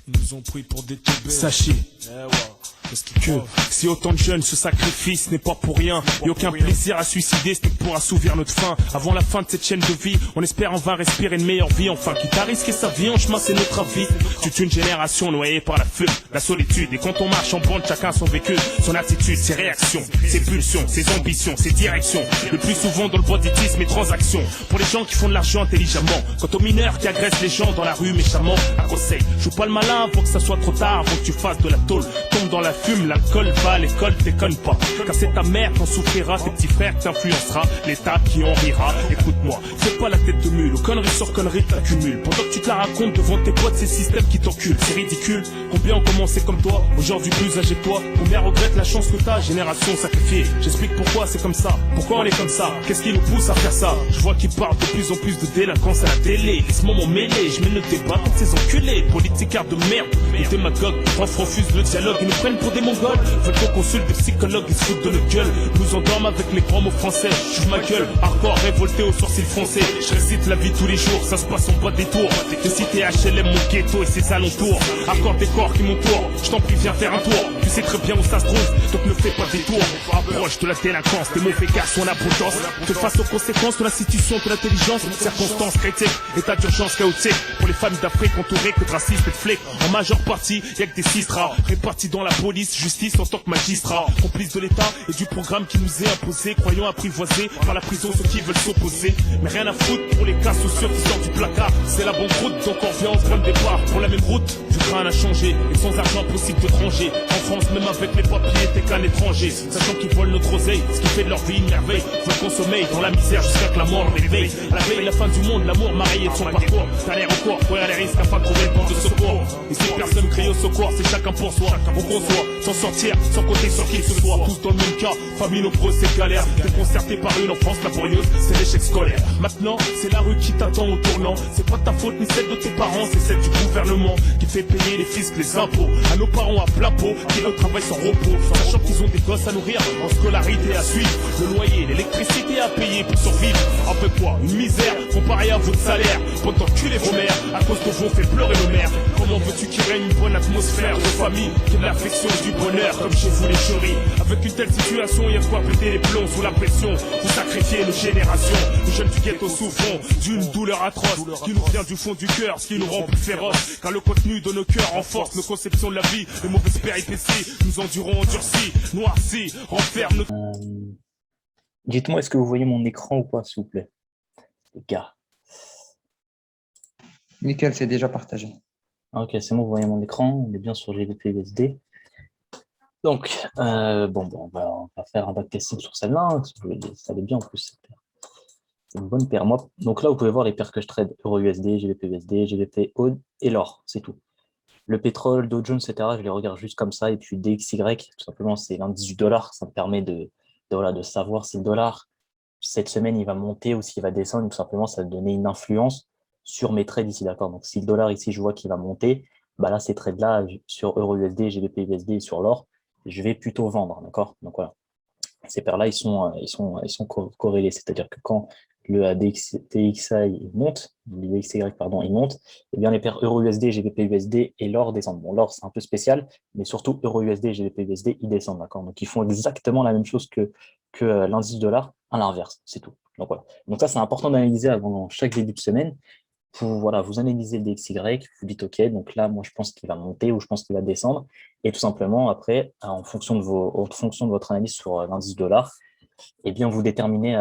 Ils nous ont pris pour des teubés. Sachez que si autant de jeunes se sacrifient, ce n'est pas pour rien. Y'a aucun plaisir à suicider, c'est pour assouvir notre faim. Avant la fin de cette chaîne de vie, on espère en vain respirer une meilleure vie. Enfin, quitte à risquer sa vie en chemin, c'est notre avis. Toute une génération noyée par la fume, la solitude. Et quand on marche en bande, chacun son vécu, son attitude, ses réactions, ses pulsions, ses ambitions, ses directions. Le plus souvent dans le banditisme et transactions. Pour les gens qui font de l'argent intelligemment. Quant aux mineurs qui agressent les gens dans la rue méchamment, à conseil, joue pas le malin avant que ça soit trop tard, avant que tu fasses de la tôle. Tombe dans la fume, l'alcool va à l'école, déconne pas. Car c'est ta mère qui en souffrira, tes petits frères qui t'influencera, l'État qui en rira. Écoute-moi, fais pas la tête de mule, conneries sur conneries t'accumules. Pendant que tu te la racontes devant tes potes, ces systèmes qui t'enculent, c'est ridicule. Combien ont commencé comme toi, aujourd'hui plus âgé que toi. Combien regrettent la chance que t'as, génération sacrifiée. J'explique pourquoi c'est comme ça, pourquoi on est comme ça. Qu'est-ce qui nous pousse à faire ça? Je vois qu'ils parlent de plus en plus de délinquance à la télé. Laisse-moi m'en mêler, je mets le débat contre ces enculés. Politicards de merde, les démagogues, refusent le dialogue, ils nous prennent pour des mongols. Veulent qu'on consulte des psychologues, ils se foutent de notre gueule. Nous endorment avec les grands mots français. J'ouvre ma gueule, hardcore, révolté aux sourcils foncés. Je récite la vie tous les jours, ça se passe en bas des tours. J'ai cité HLM, mon ghetto et ses alentours. Hardcore des corps qui m'entourent, je t'en prie viens faire un tour. Tu sais très bien où ça se trouve, donc ne fais pas des tours. Approche de la délinquance, tes mauvais garçons la potence. Te face aux conséquences de l'institution, de l'intelligence. Circonstances critiques, état d'urgence chaotique. Pour les familles d'Afrique entourées que de racisme et de flics. En majeure partie, y'a que des sistras répartis dans la police, justice en tant que magistrat, complice de l'État et du programme qui nous est imposé, croyant apprivoisés par la prison ceux qui veulent s'opposer. Mais rien à foutre pour les cas sociaux qui sortent du placard. C'est la banqueroute, donc on revient en point de départ. Pour la même route, du train à changer. Et sans argent impossible de ranger. En France, même avec les papiers, t'es qu'un étranger. Sachant qu'ils volent notre oseille, ce qui fait de leur vie une merveille. Faut consommer dans la misère jusqu'à que la mort les réveille. À la veille, la fin du monde, l'amour marié de son parcours. Dernier recours, courir les risques afin de trouver le point de secours. Et si personne crie au secours, c'est chacun pour soi. Au conçoit, sans sortir, sans compter sur qui que ce soit. Tous dans le même cas, famille nombreuse, c'est galère. Déconcerté par une enfance laborieuse, c'est l'échec scolaire. Maintenant, c'est la rue qui t'attend au tournant. C'est pas ta faute ni celle de tes parents, c'est celle du gouvernement qui fait payer les fiscs, les impôts. À nos parents à plat pot, qui ne travaillent sans repos. Sachant qu'ils ont des gosses à nourrir, en scolarité à suivre. Le loyer, l'électricité à payer pour survivre. Après quoi, une misère comparée à votre salaire. Pendant que vos mères, à cause de vous, on fait pleurer nos mères. Comment veux-tu qu'il règne une bonne atmosphère de famille, qui est de l'affection et du bonheur, comme chez vous les chéris. Avec une telle situation, il y a de quoi péter les plombs sous la pression. Vous sacrifiez nos générations. Les jeunes du ghetto souffront d'une douleur atroce qui nous vient du fond du cœur, ce qui nous rend plus féroces. Car le contenu de nos cœurs renforce nos conceptions de la vie. Les mauvaises péripéties nous endurons endurcis, noircis, renferment nos... Dites-moi, est-ce que vous voyez mon écran ou pas, s'il vous plaît, les gars? Nickel, c'est déjà partagé. Ok, c'est bon, vous voyez mon écran, on est bien sur GBP USD. Donc, on va faire un backtesting sur celle-là, hein, ça allait bien en plus, cette paire. C'est une bonne paire. Moi, donc là, vous pouvez voir les paires que je trade, Euro-USD, GBP-USD, GBP AUD et l'or, c'est tout. Le pétrole, Dow Jones, etc., je les regarde juste comme ça, et puis DXY, tout simplement, c'est l'indice du dollar, ça me permet de savoir si le dollar, cette semaine, il va monter ou s'il va descendre, tout simplement, ça va donner une influence sur mes trades ici, d'accord? Donc, si le dollar ici, je vois qu'il va monter, bah là, ces trades-là, sur Euro-USD, GBP-USD et sur l'or, je vais plutôt vendre, d'accord? Donc voilà, ces paires-là, ils sont corrélés, c'est-à-dire que quand le DXY monte, le DXY, pardon, il monte, eh bien les paires Euro-USD, GBP-USD et l'or descendent. Bon, l'or, c'est un peu spécial, mais surtout Euro-USD, GBP-USD, ils descendent, d'accord? Donc ils font exactement la même chose que l'indice dollar à l'inverse, c'est tout. Donc voilà. Donc ça, c'est important d'analyser avant chaque début de semaine. Voilà, vous analysez le DXY, vous dites OK, donc là, moi, je pense qu'il va monter ou je pense qu'il va descendre. Et tout simplement, après, en fonction de votre analyse sur l'indice dollar, eh bien, vous déterminez,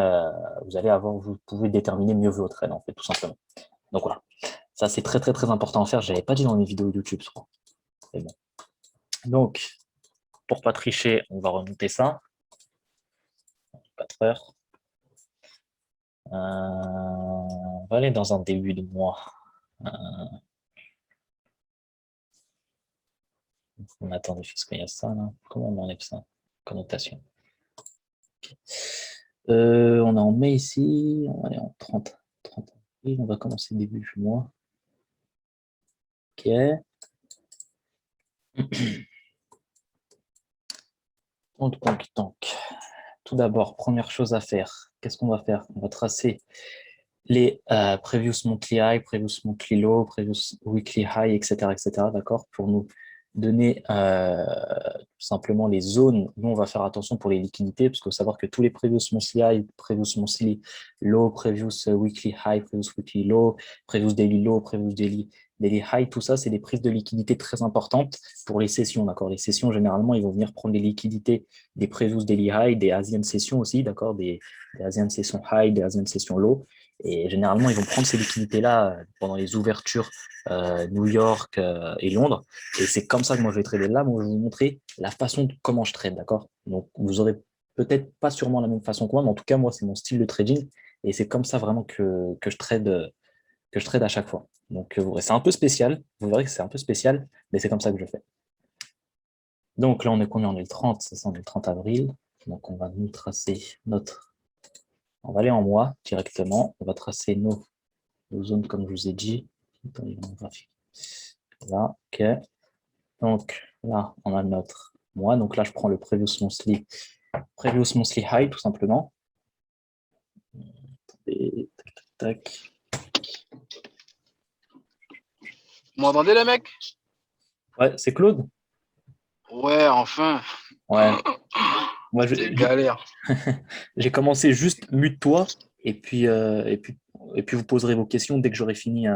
vous pouvez déterminer mieux votre trade, en fait, tout simplement. Donc voilà, ça, c'est très, très, très important à faire. Je n'avais pas dit dans mes vidéos YouTube, je crois. Mais bon. Donc, pour ne pas tricher, on va remonter ça. 4 heures. On va aller dans un début de mois. On attend parce qu'il y a ça là. Comment on enlève ça? Connotation. Okay. On est en mai ici. On va aller en 30 avril. On va commencer début du mois. Ok. Donc. tout d'abord, première chose à faire, qu'est-ce qu'on va faire? On va tracer les previous monthly high, previous monthly low, previous weekly high, etc., d'accord, pour nous donner tout simplement les zones où on va faire attention pour les liquidités, parce qu'il faut savoir que tous les previous monthly high, previous monthly low, previous weekly high, previous weekly low, previous daily low, previous daily high, tout ça, c'est des prises de liquidités très importantes pour les sessions, d'accord. Les sessions, généralement, ils vont venir prendre les liquidités des previous daily high, des ASEAN sessions aussi, d'accord, des ASEAN sessions high, des ASEAN sessions low. Et généralement, ils vont prendre ces liquidités-là pendant les ouvertures New York et Londres. Et c'est comme ça que moi, je vais trader. Là, moi, je vais vous montrer la façon de comment je trade, d'accord? Donc, vous aurez peut-être pas sûrement la même façon que moi, mais en tout cas, moi, c'est mon style de trading. Et c'est comme ça vraiment que je trade à chaque fois. Donc, c'est un peu spécial. Vous verrez que c'est un peu spécial, mais c'est comme ça que je fais. Donc là, on est combien? On est le 30, c'est ça, on est le 30 avril. Donc, on va nous tracer notre... On va aller en mois directement. On va tracer nos zones, comme je vous ai dit. Dans les graphiques. Là, ok. Donc là, on a notre mois. Donc là, je prends le previous monthly high, tout simplement. Et tac, tac. Vous m'entendez, les mecs? Ouais, c'est Claude? Ouais, enfin. Ouais. Moi, C'était une galère. j'ai commencé juste mute-toi et puis vous poserez vos questions dès que j'aurai fini.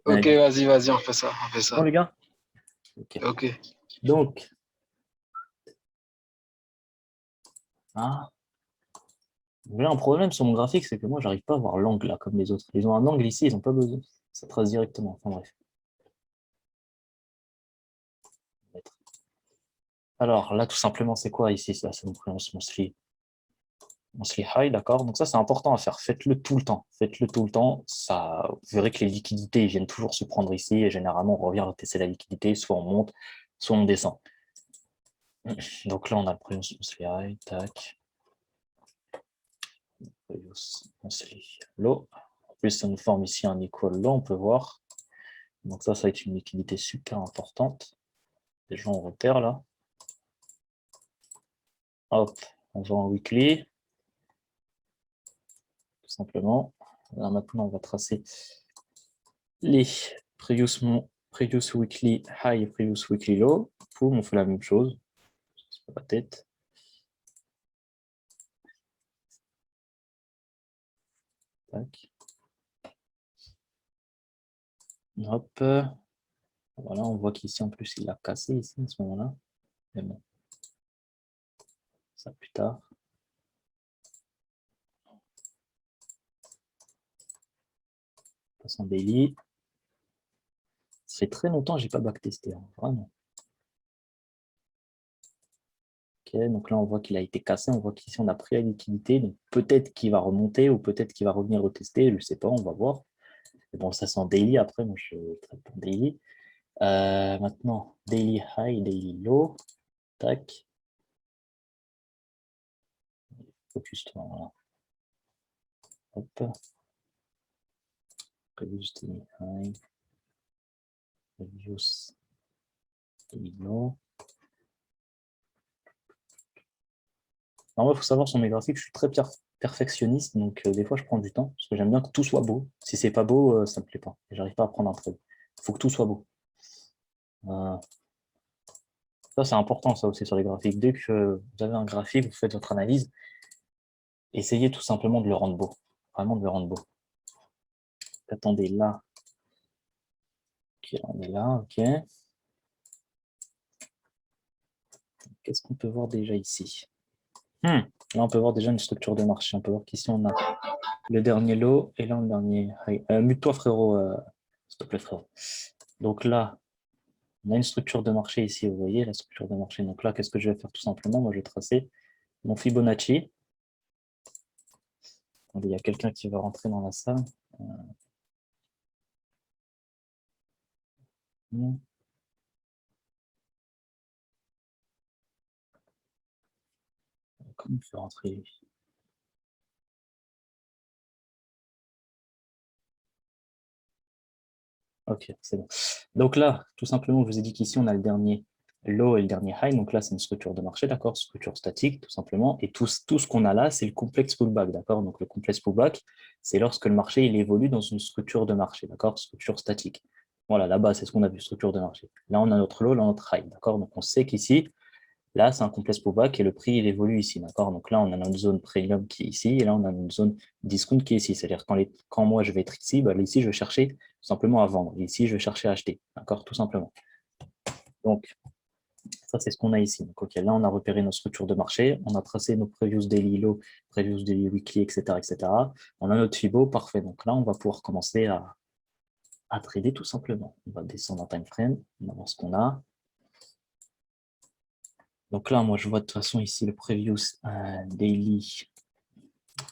Ok, vas-y, on fait ça. Bon, les gars? Ok. Donc, ah, j'ai un problème sur mon graphique, c'est que moi, j'arrive pas à voir l'angle là, comme les autres. Ils ont un angle ici, ils n'ont pas besoin. Ça trace directement. Enfin bref. Alors là, tout simplement, c'est quoi ici? Ça, c'est mon monthly high, d'accord? Donc ça, c'est important à faire. Faites-le tout le temps. Faites-le tout le temps. Ça, vous verrez que les liquidités viennent toujours se prendre ici et généralement, on revient tester la liquidité. Soit on monte, soit on descend. Donc là, on a le previous monthly high, tac. Previous monthly low. En plus, ça nous forme ici un equal low, on peut voir. Donc ça va être une liquidité super importante. Déjà, on repère là. Hop, on va en weekly. Tout simplement. Là, maintenant, on va tracer les previous weekly high et previous weekly low. Boum, on fait la même chose. Sur la tête. Tac. Hop. Voilà, on voit qu'ici, en plus, il a cassé ici, à ce moment-là. Mais bon. Ça plus tard. On passe en daily. Ça fait très longtemps que je n'ai pas backtesté, hein, vraiment. Ok, donc là, on voit qu'il a été cassé. On voit qu'ici, on a pris la liquidité. Donc peut-être qu'il va remonter ou peut-être qu'il va revenir retester. Je ne sais pas, on va voir. Mais bon, ça c'est en daily. Après, moi, je traite en daily. Maintenant, daily high, daily low. Tac. Focus, voilà. Hop. Previous daily high. Previous daily low. Alors, il faut savoir sur mes graphiques, je suis très perfectionniste, donc des fois je prends du temps, parce que j'aime bien que tout soit beau. Si c'est pas beau, ça me plaît pas. J'arrive pas à prendre un trade. Il faut que tout soit beau. Ça, c'est important, ça aussi, sur les graphiques. Dès que vous avez un graphique, vous faites votre analyse, essayez tout simplement de le rendre beau. Vraiment de le rendre beau. Attendez, là. Ok, on est là, ok. Qu'est-ce qu'on peut voir déjà ici? Là, on peut voir déjà une structure de marché. On peut voir qu'ici, on a le dernier lot et là, le dernier high. Mute-toi, frérot. S'il te plaît, frérot. Donc là, on a une structure de marché ici, vous voyez, la structure de marché. Donc là, qu'est-ce que je vais faire tout simplement? Moi, je vais tracer mon Fibonacci. Il y a quelqu'un qui va rentrer dans la salle. Comment faire rentrer lui? Ok, c'est bon. Donc là, tout simplement, je vous ai dit qu'ici, on a le dernier low et le dernier high. Donc là, c'est une structure de marché, d'accord, structure statique, tout simplement. Et tout ce qu'on a là, c'est le complexe pullback, d'accord. Donc le complexe pullback, c'est lorsque le marché il évolue dans une structure de marché, d'accord, structure statique. Voilà, là-bas, c'est ce qu'on a vu, structure de marché. Là, on a notre low, là, notre high, d'accord. Donc on sait qu'ici, là, c'est un complexe pullback et le prix, il évolue ici, d'accord. Donc là, on a notre zone premium qui est ici et là, on a notre zone discount qui est ici. C'est-à-dire quand moi, je vais être ici, bah, ici, je vais chercher tout simplement à vendre. Et ici, je vais chercher à acheter, d'accord, tout simplement. Donc, ça, c'est ce qu'on a ici. Donc, OK, là, on a repéré nos structures de marché, on a tracé nos previous daily low, previous daily weekly, etc., etc. On a notre Fibo, parfait. Donc là, on va pouvoir commencer à trader tout simplement. On va descendre en time frame, on va voir ce qu'on a. Donc là, moi, je vois de toute façon ici le previous daily.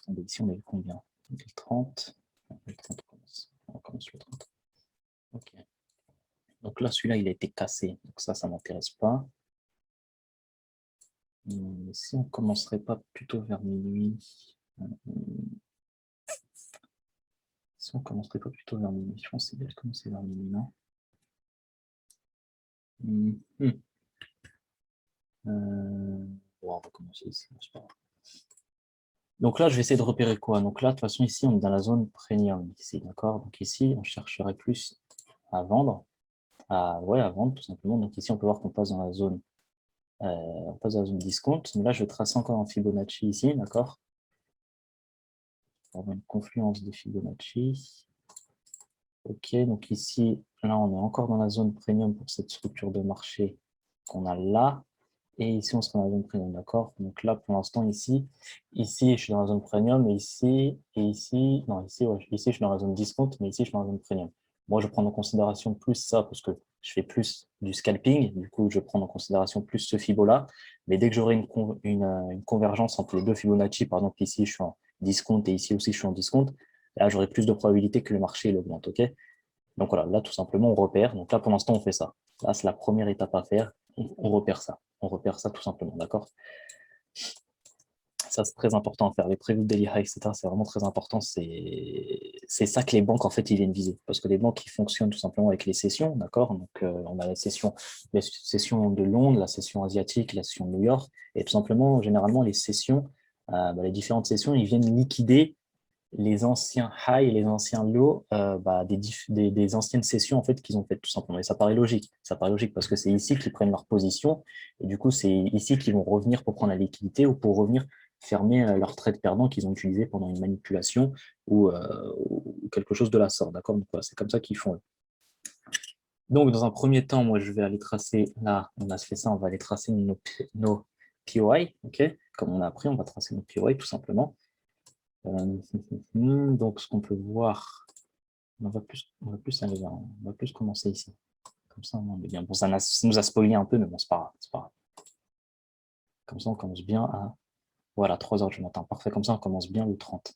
Attendez, ici, on a eu combien? Le 30. Le 30 commence. On commence le 30. OK. Donc là, celui-là, il a été cassé. Donc ça ne m'intéresse pas. Si on ne commencerait pas plutôt vers minuit, si on ne commencerait pas plutôt vers minuit, je pense que c'est bien de commencer vers minuit, non? Bon, on va commencer ici, c'est pas grave. Donc là, je vais essayer de repérer quoi? Donc là, de toute façon, ici, on est dans la zone premium, ici, d'accord? Donc ici, on chercherait plus à vendre, à vendre tout simplement. Donc ici, on peut voir qu'on passe dans la zone, discount. Mais là, je vais tracer encore un Fibonacci ici, d'accord? On a une confluence de Fibonacci. Ok, donc ici, là, on est encore dans la zone premium pour cette structure de marché qu'on a là. Et ici, on sera dans la zone premium, d'accord? Donc là, pour l'instant, ici, je suis dans la zone premium, et ici, non, ici, ouais, ici, je suis dans la zone discount, mais ici, je suis dans la zone premium. Moi, je prends en considération plus ça, parce que je fais plus du scalping, du coup, je prends en considération plus ce Fibo-là. Mais dès que j'aurai une convergence entre les deux Fibonacci, par exemple, ici, je suis en discount, et ici aussi, je suis en discount, là, j'aurai plus de probabilité que le marché il augmente, ok? Donc voilà, là, tout simplement, on repère. Donc là, pour l'instant, on fait ça. Là, c'est la première étape à faire. On repère ça. On repère ça tout simplement, d'accord? Ça, c'est très important à faire. Les prévus de daily high, etc., c'est vraiment très important. C'est ça que les banques, en fait, ils viennent viser. Parce que les banques, ils fonctionnent tout simplement avec les sessions, d'accord? Donc, on a les sessions de Londres, la session asiatique, la session de New York. Et tout simplement, généralement, les sessions, les différentes sessions, ils viennent liquider les anciens highs et les anciens lows des anciennes sessions en fait qu'ils ont faites tout simplement. Et ça paraît logique. Ça paraît logique parce que c'est ici qu'ils prennent leur position et du coup c'est ici qu'ils vont revenir pour prendre la liquidité ou pour revenir fermer leur trade perdant qu'ils ont utilisé pendant une manipulation ou quelque chose de la sorte. D'accord? Donc voilà, c'est comme ça qu'ils font. Donc dans un premier temps, moi je vais aller tracer là, on a fait ça, on va aller tracer nos POI, ok? Comme on a appris, on va tracer nos POI tout simplement. Donc, ce qu'on peut voir, on va plus commencer ici. Comme ça, on est bien. Bon, ça nous a spoilé un peu, mais bon, c'est pas grave, c'est pas grave. Comme ça, on commence bien à... Voilà, 3 heures du matin. Parfait, comme ça, on commence bien le 30.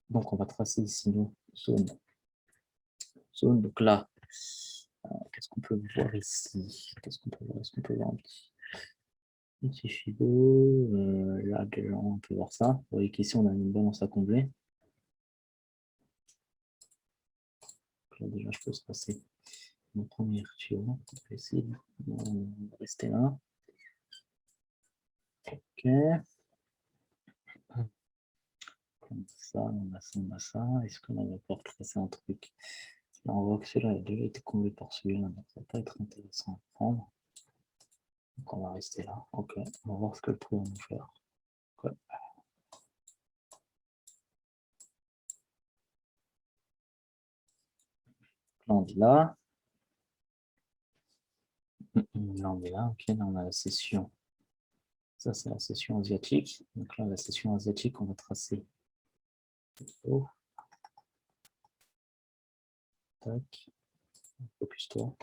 Donc, on va tracer ici nos zones. Donc là, qu'est-ce qu'on peut voir ici? Qu'est-ce qu'on peut voir? Est-ce qu'on peut voir un petit Fibo? Là, on peut voir ça. Vous voyez qu'ici, on a une balance à combler. Là, déjà, je peux se passer mon premier tuyau. On va essayer de rester là. Ok. Comme ça, on a ça, on a ça. Est-ce qu'on va pouvoir tracer un truc? Là, on voit que celui-là a déjà été comblé par celui-là, donc ça va pas être intéressant à prendre. Donc on va rester là. Ok, on va voir ce que le prix va nous faire. Okay. Là, on est là. Là, on est là. Ok, là, on a la session. Ça, c'est la session asiatique. Donc là, la session asiatique, on va tracer. Oh. Tac. Focus-toi.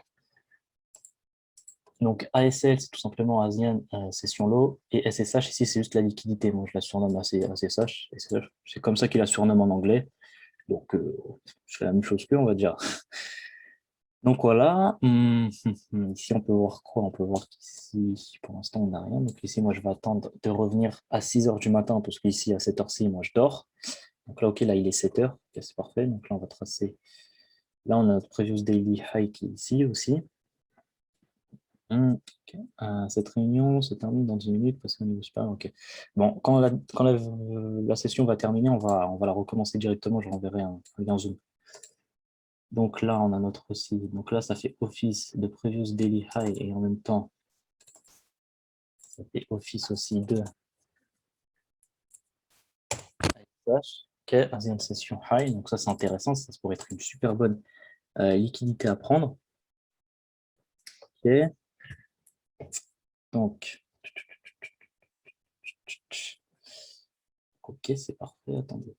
Donc ASL, c'est tout simplement Asian Session Low, et SSH, ici, c'est juste la liquidité. Moi, je la surnomme SSH. C'est comme ça qu'il la surnomme en anglais. Donc, c'est la même chose qu'eux, on va dire. Donc voilà. Ici, on peut voir quoi? On peut voir qu'ici, pour l'instant, on n'a rien. Donc ici, moi, je vais attendre de revenir à 6 heures du matin, parce qu'ici, à cette heure-ci, moi, je dors. Donc là, ok, là, il est 7 heures. Okay, c'est parfait. Donc là, on va tracer. Là, on a notre previous daily high qui est ici aussi. Ok. Cette réunion se termine dans 10 minutes, passer au niveau supérieur. Ok. Bon, la session va terminer, on va la recommencer directement, je renverrai un lien Zoom. Donc là, on a notre aussi. Donc là, ça fait Office de Previous Daily High et en même temps, ça fait Office aussi de Ok, Asian Session High. Donc ça, c'est intéressant, ça pourrait être une super bonne liquidité à prendre. Ok. Donc, ok, c'est parfait. Attendez.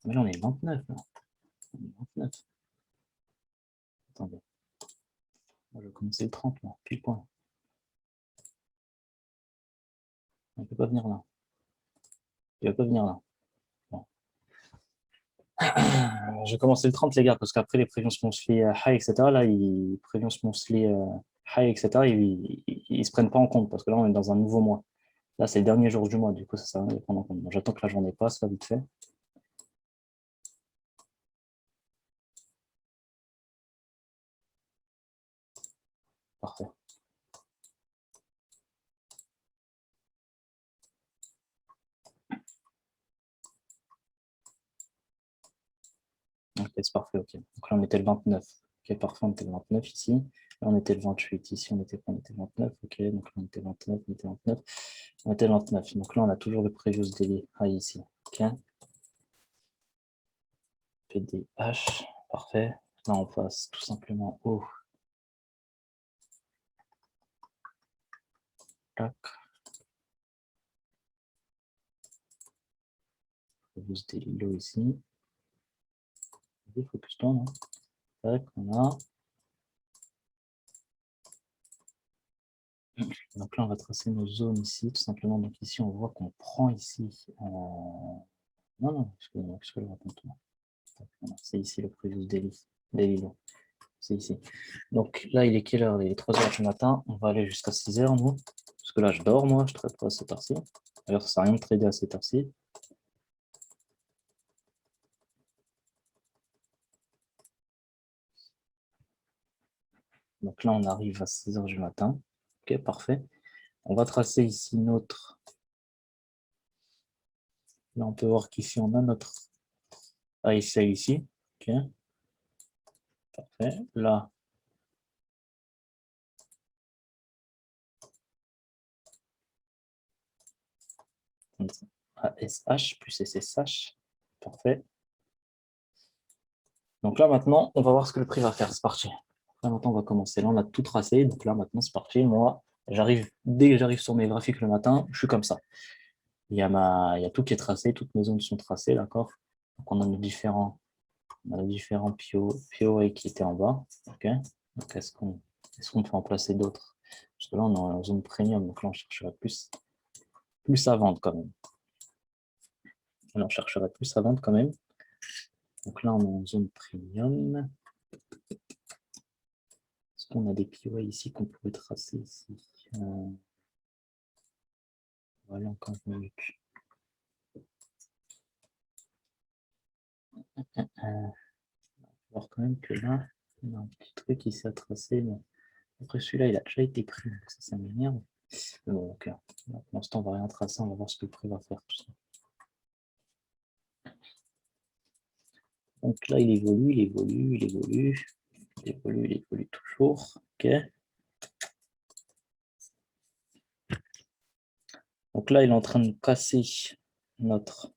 Mais là, on est 29. Là. On est 29. Attendez. Moi, je vais commencer le 30, là, pile point. On ne peut pas venir là. Il ne va pas venir là. Bon. Je vais commencer le 30, les gars, parce qu'après les prévisions monthly high, etc., là, les prévisions monthly high, etc., ils ne se prennent pas en compte, parce que là, on est dans un nouveau mois. Là, c'est le dernier jour du mois, du coup, ça sert à rien de prendre en compte. Bon, j'attends que la journée passe, là, vite fait. Parfait. Ok, c'est parfait, ok. Donc là, on était le 29. Ok, parfait, on était le 29 ici. Là, on était le 28. Ici, on était le 29. Ok, donc là, on était le 29, on était le 29. On était le 29. Donc là, on a toujours le previous daily high ici. Ok. PDH, parfait. Là, on passe tout simplement au tac. Previous daily low ici. Focus toi, non? Tac, on a. Donc là, on va tracer nos zones ici, tout simplement. Donc ici, on voit qu'on prend ici. Non, non, excusez-moi, qu'est-ce que je raconte? C'est ici le previous daily low. C'est ici. Donc là, il est quelle heure? Il est 3 h du matin. On va aller jusqu'à 6 h, nous. Parce que là, je dors, moi. Je ne traite pas à cette heure-ci. D'ailleurs, ça ne sert à rien de trader à cette heure-ci. Donc là, on arrive à 6 h du matin. Ok, parfait. On va tracer ici notre... Là, on peut voir qu'ici, on a notre ASA ici. Ok, parfait. Là, ASH plus SSH. Parfait. Donc là, maintenant, on va voir ce que le prix va faire. C'est parti. Là, maintenant, on va commencer. Là, on a tout tracé. Donc là, maintenant, c'est parti. Moi, dès que j'arrive sur mes graphiques le matin, je suis comme ça. Il y a tout qui est tracé. Toutes mes zones sont tracées, d'accord? Donc, on a nos différents POA qui étaient en bas. Ok. Donc, est-ce qu'on peut en placer d'autres? Parce que là, on est en zone premium. Donc là, on chercherait plus à vendre quand même. Là, on chercherait plus à vendre quand même. Donc là, on est en zone premium. Est-ce qu'on a des POA ici qu'on pourrait tracer ici? Voilà, encore une minute. On va voir quand même que là, il y a un petit truc ici à tracer. Mais après, celui-là, il a déjà été pris. Ça m'énerve. Bon, ok. Pour l'instant, on va rien tracer. On va voir ce que le prix va faire. Tout ça. Donc là, il évolue, il évolue, il évolue. Il évolue, il évolue toujours. Ok. Donc là, il est en train de casser notre...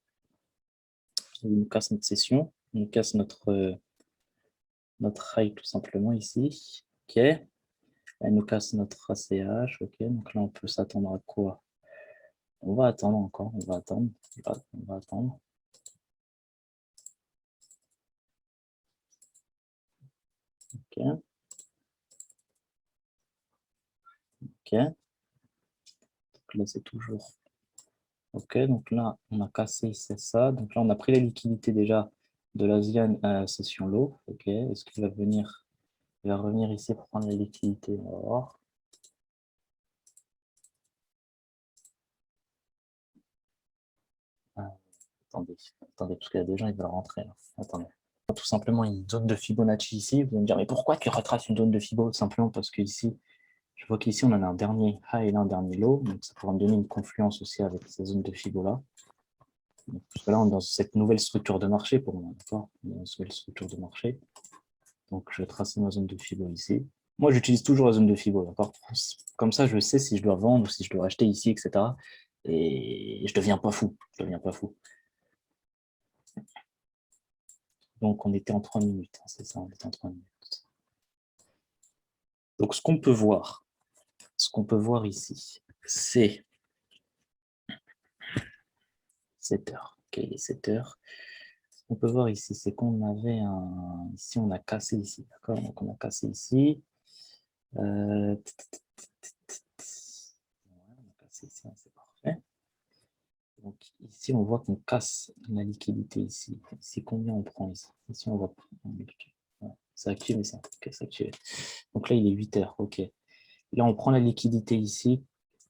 Il nous casse notre session. Il nous casse notre high tout simplement ici. Ok. Elle nous casse notre ACH. Ok. Donc là, on peut s'attendre à quoi? On va attendre encore. On va attendre. On va attendre. Ok. Ok. Donc là, c'est toujours. Ok. Donc là, on a cassé, c'est ça. Donc là, on a pris la liquidité déjà de l'Asian session low. Ok. Est-ce qu'il va venir? Il va revenir ici pour prendre la liquidité. On va voir. Attendez, parce qu'il y a des gens, ils veulent rentrer. Là. Attendez. tout simplement une zone de Fibonacci ici. Vous allez me dire, mais pourquoi tu retraces une zone de Fibo? Simplement parce que ici, je vois qu'ici, on en a un dernier high et là, un dernier low. Donc, ça pourra me donner une confluence aussi avec ces zones de Fibo-là. Parce que là, on est dans cette nouvelle structure de marché pour moi. D'accord, une nouvelle structure de marché. Donc, je vais tracer ma zone de Fibo ici. Moi, j'utilise toujours la zone de Fibo. D'accord, comme ça, je sais si je dois vendre ou si je dois acheter ici, etc. Et je ne deviens pas fou. Je deviens pas fou. Donc, on était en 3 minutes. Hein, c'est ça, on était en 3 minutes. Donc, ce qu'on peut voir ici, c'est 7 heures. Ok, il est 7 heures. Ce qu'on peut voir ici, c'est qu'on avait un... Ici, on a cassé ici. D'accord, donc on a cassé ici. On a cassé ici, c'est parfait. Donc, ici, on voit qu'on casse la liquidité ici. Ici, combien on prend ici? Ici, on voit. C'est activé, ça. Ok, c'est activé. Donc là, il est 8 heures. Ok. Là, on prend la liquidité ici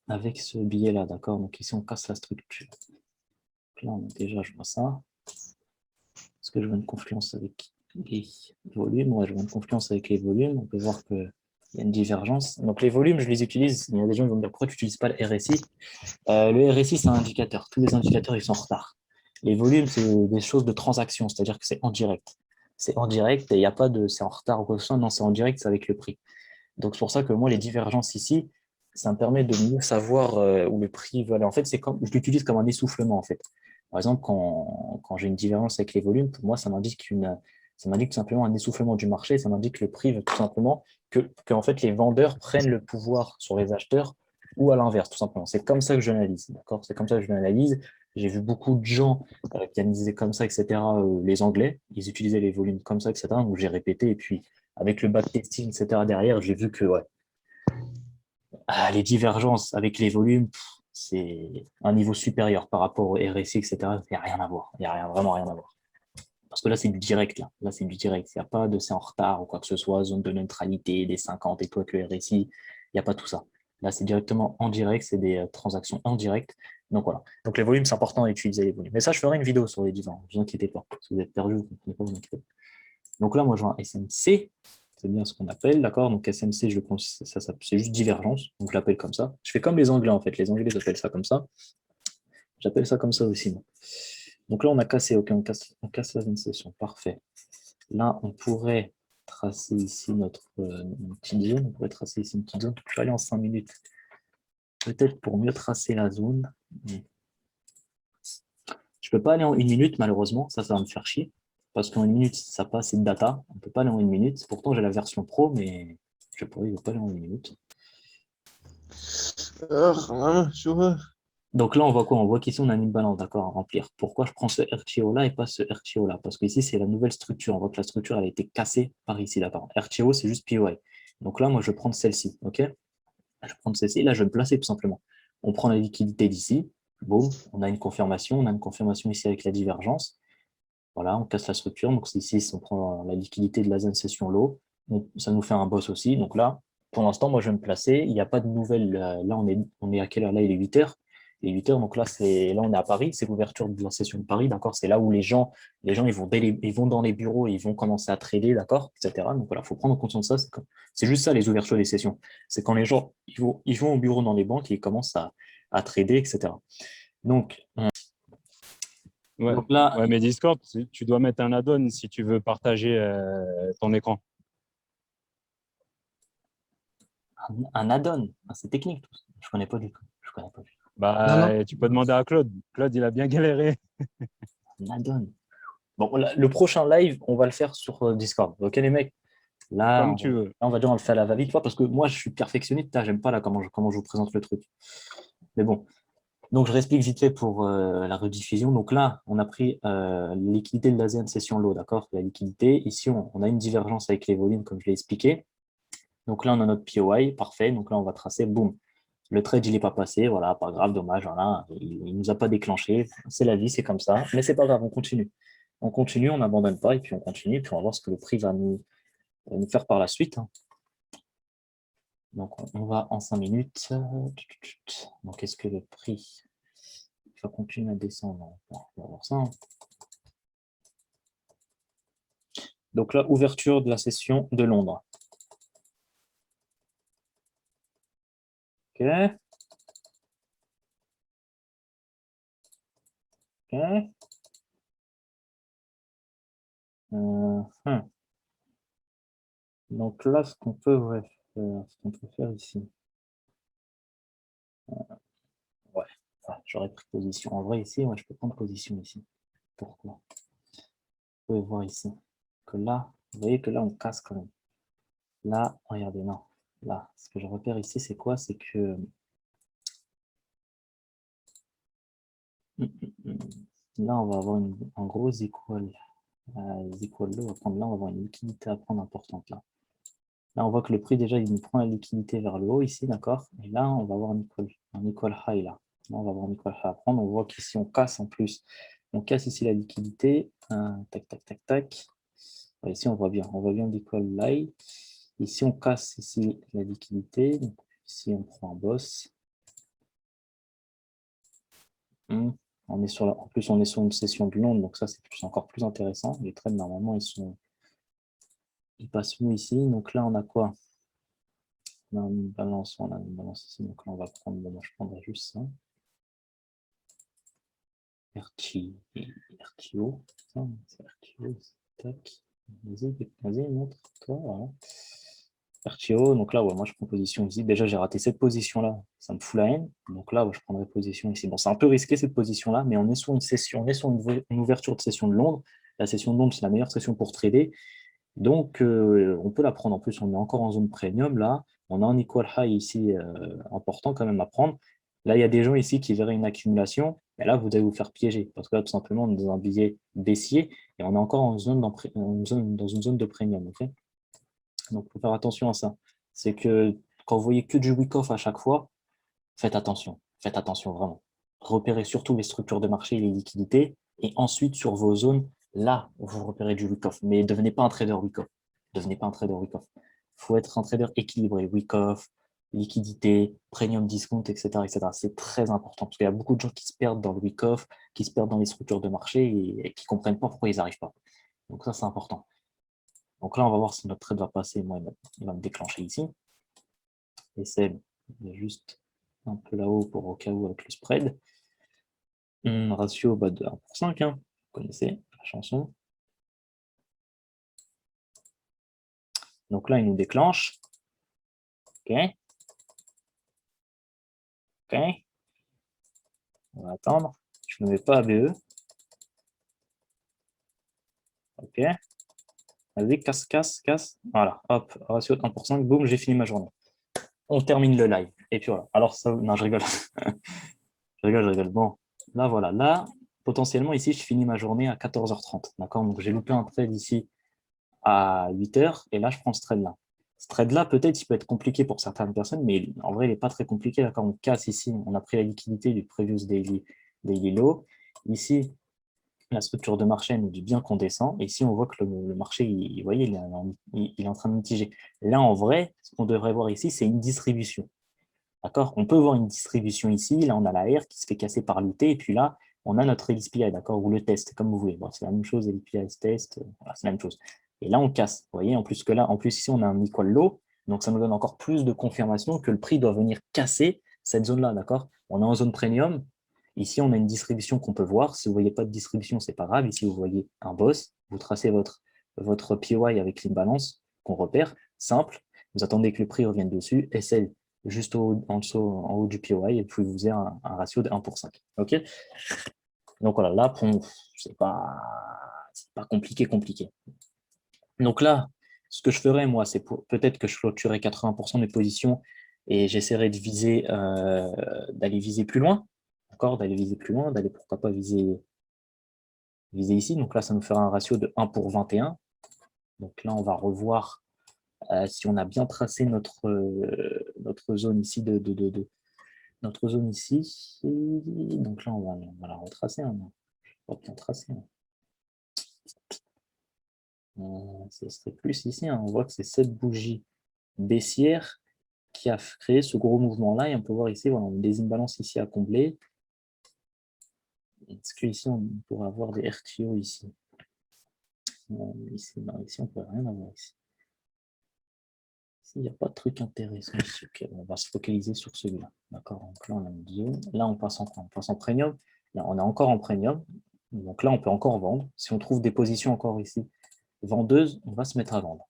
avec ce billet-là, d'accord? Donc ici, on casse la structure. Donc là, déjà, je vois ça. Est-ce que je vois une confluence avec les volumes? Ouais, je vois une confluence avec les volumes. On peut voir qu'il y a une divergence. Donc les volumes, je les utilise. Il y a des gens qui vont me dire, pourquoi tu n'utilises pas le RSI? Le RSI, c'est un indicateur. Tous les indicateurs, ils sont en retard. Les volumes, c'est des choses de transaction, c'est-à-dire que c'est en direct. C'est en direct et il n'y a pas de c'est en retard ou quoi que ce soit. Non, c'est en direct, c'est avec le prix. Donc, c'est pour ça que moi, les divergences ici, ça me permet de mieux savoir où le prix va aller. En fait, je l'utilise comme un essoufflement, en fait. Par exemple, quand j'ai une divergence avec les volumes, pour moi, ça m'indique tout simplement un essoufflement du marché. Ça m'indique que le prix veut tout simplement que en fait, les vendeurs prennent le pouvoir sur les acheteurs ou à l'inverse, tout simplement. C'est comme ça que je l'analyse, d'accord? C'est comme ça que je l'analyse. J'ai vu beaucoup de gens qui analysaient comme ça, etc. Les Anglais, ils utilisaient les volumes comme ça, etc. Donc, j'ai répété et puis avec le backtesting, etc. derrière, j'ai vu que ouais, les divergences avec les volumes, c'est un niveau supérieur par rapport au RSI, etc. Il n'y a rien à voir. Il n'y a rien, vraiment rien à voir. Parce que là, c'est du direct. Là c'est du direct. Il n'y a pas de c'est en retard ou quoi que ce soit, zone de neutralité, des 50 et tout avec le RSI. Il n'y a pas tout ça. Là, c'est directement en direct. C'est des transactions en direct. Donc voilà. Donc les volumes, c'est important d'utiliser les volumes. Mais ça, je ferai une vidéo sur les divans. Ne vous inquiétez pas. Si vous êtes perdu, vous ne comprenez pas, vous inquiétez pas. Donc là, moi, je vois un SMC. C'est bien ce qu'on appelle, d'accord? Donc SMC, c'est juste divergence, donc je l'appelle comme ça. Je fais comme les Anglais, en fait. Les Anglais, ils appellent ça comme ça. J'appelle ça comme ça aussi, moi. Donc là, on a cassé, ok, on casse la zone session, parfait. Là, on pourrait tracer ici notre une petite zone, on pourrait tracer ici une petite zone. Je vais aller en 5 minutes. Peut-être pour mieux tracer la zone. Je ne peux pas aller en 1 minute, malheureusement, ça va me faire chier. Parce qu'en 1 minute, ça n'a pas assez de data. On ne peut pas aller en 1 minute. Pourtant, j'ai la version pro, mais je pourrais ne pas aller en 1 minute. Donc là, on voit quoi? On voit qu'ici, on a une balance, d'accord, à remplir. Pourquoi je prends ce RTO-là et pas ce RTO-là? Parce qu'ici, c'est la nouvelle structure. On voit que la structure, elle a été cassée par ici, d'accord. RTO, c'est juste POI. Donc là, moi, je vais prendre celle-ci, ok? Je vais prendre celle-ci. Là, je vais me placer tout simplement. On prend la liquidité d'ici. Boum, on a une confirmation. On a une confirmation ici avec la divergence. Voilà, on casse la structure. Donc ici, si on prend la liquidité de la zone session low, ça nous fait un boss aussi. Donc là, pour l'instant, moi, je vais me placer. Il n'y a pas de nouvelles. Là, on est à quelle heure? Là, il est 8 heures. Il est 8 heures. Donc là, on est à Paris. C'est l'ouverture de la session de Paris. D'accord? C'est là où les gens ils vont dans les bureaux, ils vont commencer à trader, d'accord? Etc. Donc voilà, il faut prendre conscience de ça. C'est juste ça, les ouvertures des sessions. C'est quand les gens ils vont au bureau dans les banques et ils commencent à trader, etc. Donc, Ouais, donc là, ouais, mais Discord, tu dois mettre un add-on si tu veux partager ton écran. un add-on, c'est technique tout ça. Je connais pas du tout. Je connais pas du tout. Non, non. Bah, tu peux demander à Claude. Claude, il a bien galéré. Un add-on. Bon, le prochain live, on va le faire sur Discord. Ok les mecs? Là, Comme tu veux. on va dire on le fait à la va-vite, parce que moi je suis perfectionniste, j'aime pas là comment je vous présente le truc. Mais bon, donc je réexplique vite fait pour la rediffusion. Donc là, on a pris la liquidité de l'ASEAN session low, d'accord? La liquidité. Ici, on a une divergence avec les volumes, comme je l'ai expliqué. Donc là, on a notre POI, parfait. Donc là, on va tracer, boum. Le trade, il n'est pas passé, voilà, pas grave, dommage, voilà. Il ne nous a pas déclenché. C'est la vie, c'est comme ça. Mais c'est pas grave, on continue. On continue, on n'abandonne pas, et puis on continue, et puis on va voir ce que le prix va nous faire par la suite. Hein. Donc on va en 5 minutes. Donc est-ce que le prix va continuer à descendre? On va voir ça. Hein. Donc là, ouverture de la session de Londres. OK. OK. Donc là, ce qu'on peut faire ici. Ouais, j'aurais pris position. En vrai, ici, je peux prendre position ici. Pourquoi? Vous pouvez voir ici que là, vous voyez que là, on casse quand même. Là, regardez, non. Là, ce que je repère ici, c'est quoi? C'est que là, on va avoir un gros equal low à prendre. Là, on va avoir une liquidité à prendre importante. Là, on voit que le prix, déjà, il nous prend la liquidité vers le haut ici, d'accord? Et là, on va avoir un equal high, là. Là, on va avoir un equal high à prendre. On voit qu'ici, on casse en plus. On casse ici la liquidité. Tac, tac, tac, tac. Ici, on voit bien l'equal high. Ici, on casse ici la liquidité. Donc, ici, on prend un boss. On est en plus, on est sur une session de Londres, donc ça, c'est encore plus intéressant. Les trades, normalement, ils passent mieux ici. Donc là, on a quoi? On a une balance ici. Donc là, on va prendre, moi, je prendrai juste ça. RTO. Tac. Vas-y, montre-toi. Voilà. RTO, donc là, moi, je prends position ici. Déjà, j'ai raté cette position-là. Ça me fout la haine. Donc là, je prendrai position ici. Bon, c'est un peu risqué, cette position-là, mais on est sur une session, on est sur une ouverture de session de Londres. La session de Londres, c'est la meilleure session pour trader. Donc, on peut la prendre. En plus, on est encore en zone premium, là. On a un equal high ici important quand même à prendre. Là, il y a des gens ici qui verraient une accumulation. Et là, vous allez vous faire piéger. Parce que là, tout simplement, on est dans un billet baissier et on est encore dans une zone de premium. Okay, donc, il faut faire attention à ça. C'est que quand vous voyez que du week-off à chaque fois, faites attention. Faites attention vraiment. Repérez surtout les structures de marché et les liquidités. Et ensuite, sur vos zones, là, vous repérez du week-off. Mais ne devenez pas un trader week-off. Devenez pas un trader week-off. Il faut être un trader équilibré. Week-off, liquidité, premium discount, etc. etc. C'est très important parce qu'il y a beaucoup de gens qui se perdent dans le week-off, qui se perdent dans les structures de marché et qui ne comprennent pas pourquoi ils n'arrivent pas. Donc ça, c'est important. Donc là, on va voir si notre trade va passer. Moi, il va me déclencher ici. Et c'est juste un peu là-haut pour au cas où avec le spread. Ratio de 1 pour 5, hein. Vous connaissez la chanson. Donc là, il nous déclenche. OK. OK. On va attendre. Je ne mets pas ABE. OK. Vas-y, casse, casse, casse. Voilà, hop, ratio de 1 pour 5, boum, j'ai fini ma journée. On termine le live. Et puis voilà. Alors, ça, non, je rigole. je rigole. Bon, là, voilà. Là, potentiellement, ici, je finis ma journée à 14h30. D'accord? Donc, j'ai loupé un trade ici à 8h. Et là, je prends ce trade-là. Ce trade-là, peut-être, il peut être compliqué pour certaines personnes, mais en vrai, il n'est pas très compliqué. D'accord? On casse ici. On a pris la liquidité du previous daily low. Ici, la structure de marché nous dit bien qu'on descend. Et ici, on voit que le marché, vous voyez, il est en train de mitiger. Là, en vrai, ce qu'on devrait voir ici, c'est une distribution. D'accord? On peut voir une distribution ici. Là, on a la R qui se fait casser par l'UT. Et puis là, on a notre LSPI, d'accord? Ou le test, comme vous voulez. Bon, c'est la même chose, LSPI, test, voilà, c'est la même chose. Et là, on casse. Vous voyez, en plus ici, on a un equal low. Donc, ça nous donne encore plus de confirmation que le prix doit venir casser cette zone-là, d'accord? On est en zone premium. Ici, on a une distribution qu'on peut voir. Si vous ne voyez pas de distribution, ce n'est pas grave. Ici, vous voyez un boss. Vous tracez votre POI avec l'imbalance qu'on repère. Simple. Vous attendez que le prix revienne dessus. SL juste en haut du POI et puis vous avez un ratio de 1 pour 5. OK? Donc voilà, là, c'est pas compliqué. Donc là, ce que je ferais, moi, c'est peut-être que je clôturerai 80% de mes positions et j'essaierai de viser, d'aller viser plus loin. D'accord? D'aller viser plus loin, d'aller pourquoi pas viser ici. Donc là, ça nous fera un ratio de 1 pour 21. Donc là, on va revoir si on a bien tracé notre zone ici notre zone ici. Donc là, on va la retracer. On va bien tracer. Ce serait plus ici. On voit que c'est cette bougie baissière qui a créé ce gros mouvement-là. Et on peut voir ici, voilà, on a des imbalances ici à combler. Est-ce qu'ici, on pourrait avoir des RTO ici? Ici, non, ici, on ne peut rien avoir ici. Ici, il n'y a pas de truc intéressant ici. Ok, on va se focaliser sur celui-là. D'accord, donc là, on a une zone. Là, on passe en premium. Là, on est encore en premium. Donc là, on peut encore vendre. Si on trouve des positions encore ici vendeuses, on va se mettre à vendre.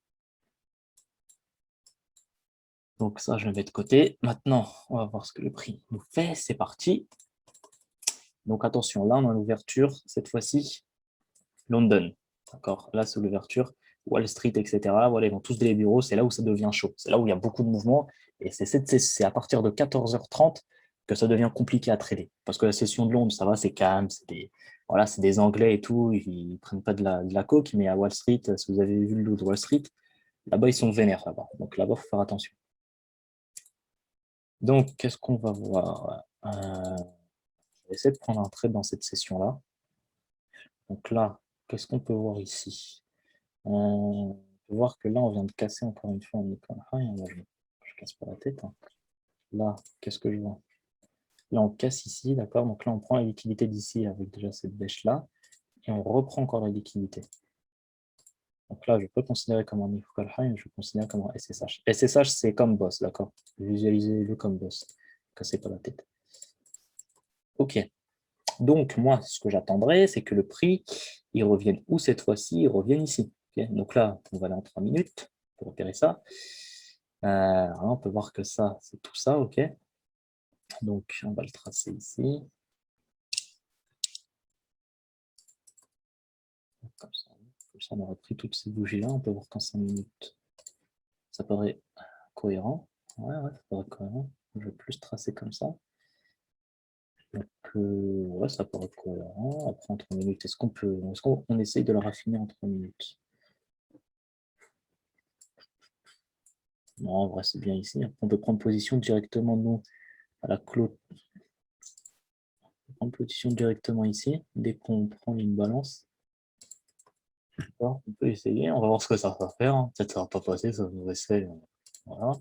Donc ça, je le mets de côté. Maintenant, on va voir ce que le prix nous fait. C'est parti. Donc attention, là, on a l'ouverture, cette fois-ci, London. D'accord. Là, c'est l'ouverture, Wall Street, etc. Voilà, ils vont tous des bureaux. C'est là où ça devient chaud. C'est là où il y a beaucoup de mouvements. Et c'est à partir de 14h30 que ça devient compliqué à trader. Parce que la session de Londres, ça va, c'est calme. Voilà, c'est des Anglais et tout. Ils ne prennent pas de la coke. Mais à Wall Street, si vous avez vu le lot de Wall Street, là-bas, ils sont vénères. Là-bas. Donc là-bas, il faut faire attention. Donc, qu'est-ce qu'on va voir? Je vais essayer de prendre un trade dans cette session-là. Donc là, qu'est-ce qu'on peut voir ici? On peut voir que là, on vient de casser encore une fois un icon high. Je ne casse pas la tête. Hein. Là, qu'est-ce que je vois? Là, on casse ici, d'accord? Donc là, on prend la liquidité d'ici avec déjà cette bêche-là. Et on reprend encore la liquidité. Donc là, je peux considérer comme un Nifucal High, je considère comme un SSH. SSH, c'est comme boss, d'accord? Visualisez-le comme boss. Cassez pas la tête. OK. Donc, moi, ce que j'attendrai, c'est que le prix, il revienne où cette fois-ci? Il revienne ici. Okay, donc là, on va aller en 3 minutes pour repérer ça. On peut voir que ça, c'est tout ça, OK. Donc, on va le tracer ici. Comme ça, on aura pris toutes ces bougies-là. On peut voir qu'en 5 minutes, ça paraît cohérent. Ouais, ça paraît cohérent. Je vais plus tracer comme ça. Donc, ouais, ça paraît cohérent. Après, en 3 minutes, est-ce qu'on essaye de le raffiner en 3 minutes? Non, en vrai, c'est bien ici. On peut prendre position directement, nous, à la clôture. On peut prendre position directement ici, dès qu'on prend une balance. On peut essayer, on va voir ce que ça va faire. Hein. Peut-être que ça ne va pas passer, ça nous essaie. Voilà,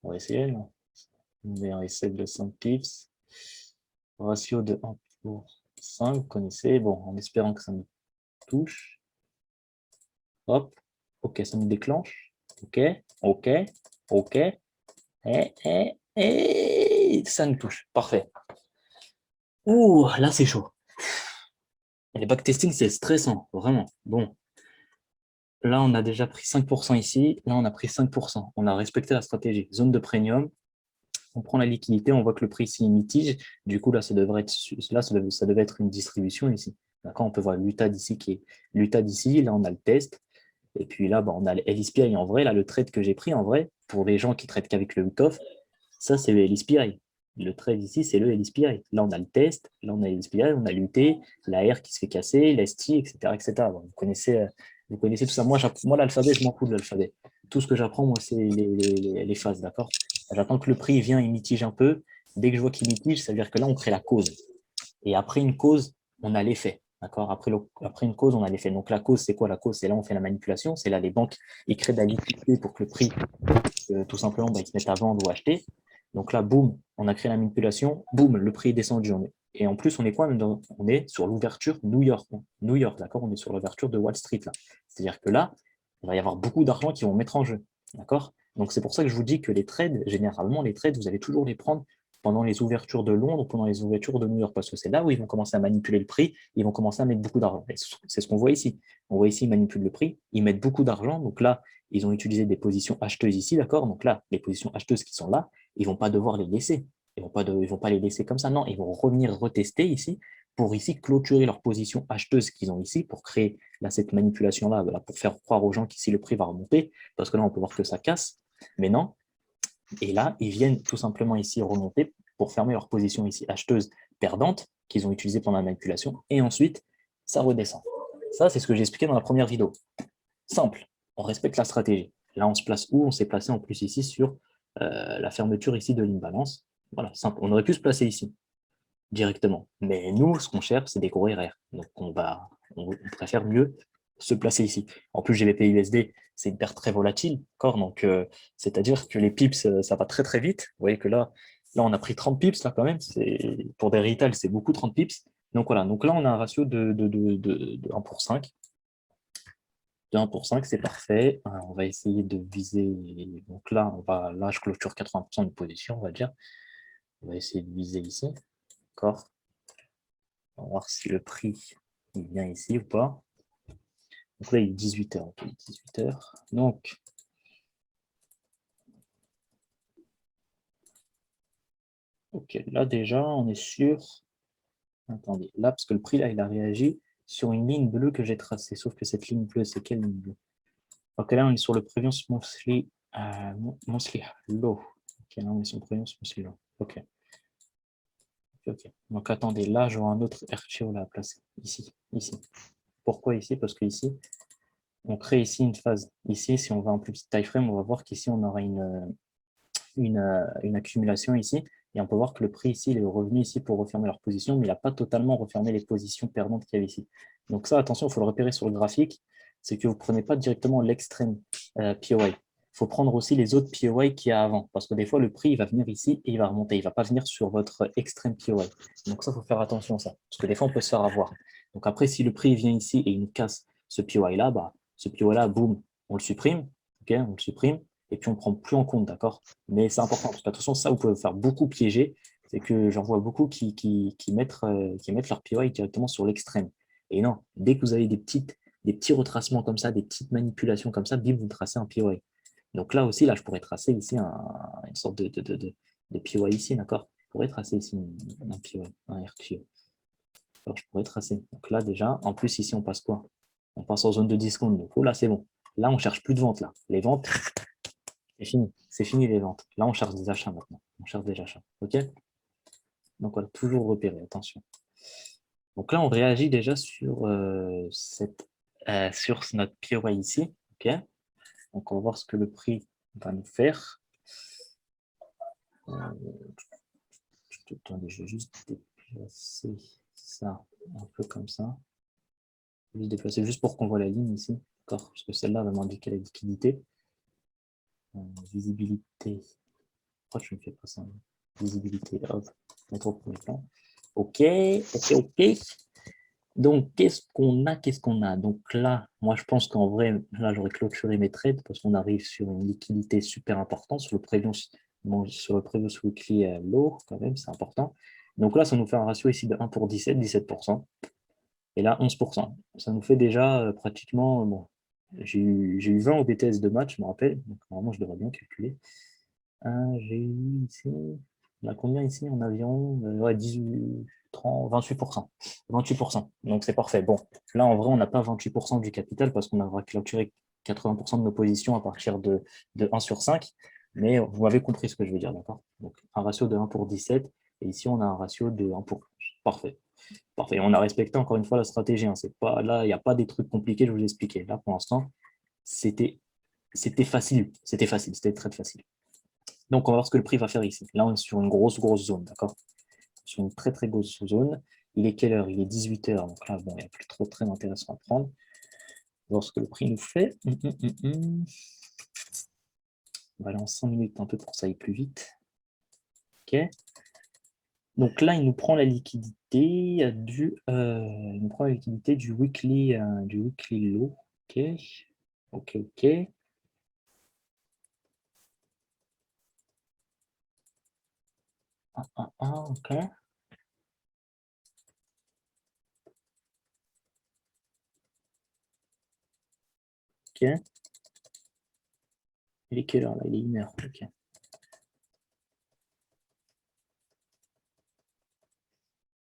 on va essayer. On met un essai de 5 pips. Ratio de 1 pour 5, vous connaissez. Bon, en espérant que ça nous touche. Hop, ok, ça nous déclenche. Ok, ok, ok. Et ça nous touche. Parfait. Ouh, là c'est chaud. Les backtesting, c'est stressant, vraiment. Bon, là on a déjà pris 5% ici, là on a pris 5%. On a respecté la stratégie. Zone de premium, on prend la liquidité, on voit que le prix ici mitige. Du coup, là, ça devrait être une distribution ici. D'accord, on peut voir l'UTAD ici qui est l'UTAD ici. Là, on a le test. Et puis là, on a le LSPI en vrai. Là, le trade que j'ai pris en vrai, pour les gens qui traitent qu'avec le WITOF, ça, c'est le LSPI. Le trade ici, c'est le LSPI. Là, on a le test. Là, on a le LSPI, on a l'UT, la R qui se fait casser, l'ST, etc. etc. Bon, vous connaissez tout ça. Moi, l'alphabet, je m'en fous de l'alphabet. Tout ce que j'apprends, moi, c'est les phases. D'accord. J'attends que le prix vienne, il mitige un peu. Dès que je vois qu'il mitige, ça veut dire que là, on crée la cause. Et après une cause, on a l'effet. D'accord, après une cause, on a l'effet. Donc la cause, c'est quoi la cause? C'est là où on fait la manipulation. C'est là les banques, ils créent de la liquidité pour que le prix, tout simplement, ils se mettent à vendre ou acheter. Donc là, boum, on a créé la manipulation. Boum, le prix est descendu. Et en plus, on est quoi? On est sur l'ouverture New York. New York, d'accord? On est sur l'ouverture de Wall Street. C'est-à-dire que là, il va y avoir beaucoup d'argent qui vont mettre en jeu. D'accord? Donc c'est pour ça que je vous dis que les trades, généralement, les trades, vous allez toujours les prendre pendant les ouvertures de Londres, pendant les ouvertures de New York, parce que c'est là où ils vont commencer à manipuler le prix, ils vont commencer à mettre beaucoup d'argent. C'est ce qu'on voit ici. On voit ici, ils manipulent le prix, ils mettent beaucoup d'argent. Donc là, ils ont utilisé des positions acheteuses ici, d'accord? Donc là, les positions acheteuses qui sont là, ils ne vont pas devoir les laisser. Ils ne vont pas les laisser comme ça. Non, ils vont revenir retester ici pour ici clôturer leur position acheteuse qu'ils ont ici pour créer là, cette manipulation-là, pour faire croire aux gens qu'ici le prix va remonter, parce que là, on peut voir que ça casse. Mais non. Et là, ils viennent tout simplement ici remonter pour fermer leur position ici acheteuse perdante qu'ils ont utilisée pendant la manipulation. Et ensuite, ça redescend. Ça, c'est ce que j'ai expliqué dans la première vidéo. Simple, on respecte la stratégie. Là, on se place où? On s'est placé en plus ici sur la fermeture ici de l'imbalance. Voilà, simple. On aurait pu se placer ici directement. Mais nous, ce qu'on cherche, c'est des gros RR. Donc, on préfère mieux se placer ici. En plus, GBP-USD, c'est une paire très volatile. Donc, c'est-à-dire que les pips, ça va très très vite. Vous voyez que là, on a pris 30 pips là quand même. Pour des retail, c'est beaucoup 30 pips. Donc voilà, donc là, on a un ratio de 1 pour 5. De 1 pour 5, c'est parfait. On va essayer de viser. Donc là, là, je clôture 80% de position, on va dire. On va essayer de viser ici. D'accord. On va voir si le prix est bien ici ou pas. Donc là, il est 18 h. Ok, 18 h. Donc, ok, là déjà, on est sûr. Attendez, là, parce que le prix, là, il a réagi sur une ligne bleue que j'ai tracée. Sauf que cette ligne bleue, c'est quelle ligne bleue? Ok, là, on est sur le previous monthly, monthly low. Ok, là, on est sur le previous monthly low. Ok. Ok. Donc, attendez, là, j'aurai un autre RTO là à placer. Ici, ici. Pourquoi ici? Parce que ici, on crée ici une phase. Ici, si on va en plus petit time frame, on va voir qu'ici, on aura une accumulation ici. Et on peut voir que le prix ici, il est revenu ici pour refermer leur position, mais il n'a pas totalement refermé les positions perdantes qu'il y avait ici. Donc ça, attention, il faut le repérer sur le graphique, c'est que vous ne prenez pas directement l'extrême POI. Il faut prendre aussi les autres POI qu'il y a avant, parce que des fois, le prix il va venir ici et il va remonter. Il ne va pas venir sur votre extrême POI. Donc ça, il faut faire attention à ça, parce que des fois, on peut se faire avoir. Donc après, si le prix vient ici et il nous casse ce POI-là, bah, ce POI-là, boum, on le supprime, okay, on le supprime, et puis on ne prend plus en compte, d'accord? Mais c'est important, parce qu'attention, ça, vous pouvez vous faire beaucoup piéger, c'est que j'en vois beaucoup qui mettent leur POI directement sur l'extrême. Et non, dès que vous avez des petits retracements comme ça, des petites manipulations comme ça, bim, vous tracez un POI. Donc là aussi, là, je pourrais tracer ici une sorte de POI ici, d'accord? Je pourrais tracer ici un POI, un RTO. Alors, je pourrais tracer. Donc là, déjà, en plus, ici, on passe quoi? On passe en zone de discount. Donc oh, là, c'est bon. Là, on ne cherche plus de vente. Là. Les ventes, c'est fini. C'est fini les ventes. Là, on cherche des achats maintenant. On cherche des achats. OK? Donc, on va toujours repérer. Attention. Donc là, on réagit déjà sur, sur notre POI ici. OK? Donc, on va voir ce que le prix va nous faire. Attendez, je vais juste déplacer ça un peu comme ça. Je vais déplacer juste pour qu'on voit la ligne ici. D'accord? Parce que celle-là va m'indiquer la liquidité. Visibilité. Pourquoi je ne fais pas ça? Visibilité, hop, mettre au premier plan. OK, OK, OK. Donc, qu'est-ce qu'on a? Donc là, moi, je pense qu'en vrai, là, j'aurais clôturé mes trades parce qu'on arrive sur une liquidité super importante sur le previous weekly low, quand même, c'est important. Donc là, ça nous fait un ratio ici de 1 pour 17, 17%. Et là, 11%. Ça nous fait déjà pratiquement, bon, j'ai eu 20 au BTS de match, je me rappelle. Donc, normalement, je devrais bien calculer. J'ai eu ici, on a combien ici? On a environ 18, 30, 28%. 28%. Donc c'est parfait. Bon, là en vrai, on n'a pas 28% du capital parce qu'on a clôturé 80% de nos positions à partir de 1 sur 5. Mais vous avez compris ce que je veux dire, d'accord? Donc un ratio de 1 pour 17. Et ici, on a un ratio de 1 pour 11. Parfait. Parfait. On a respecté encore une fois la stratégie. Hein. C'est pas, là, il n'y a pas des trucs compliqués, je vous ai expliqué. Là, pour l'instant, c'était facile. C'était facile. C'était très facile. Donc, on va voir ce que le prix va faire ici. Là, on est sur une grosse zone, d'accord? Sur une très, très grosse zone. Il est quelle heure? Il est 18 h. Donc là, bon, il n'y a plus trop très intéressant à prendre. On va voir ce que le prix nous fait. On va aller en 5 minutes un peu pour que ça aille plus vite. OK. Donc là, il nous prend la liquidité du, weekly low. OK. OK, OK. OK. OK. Il est quelle heure là? Il est 1 h. OK.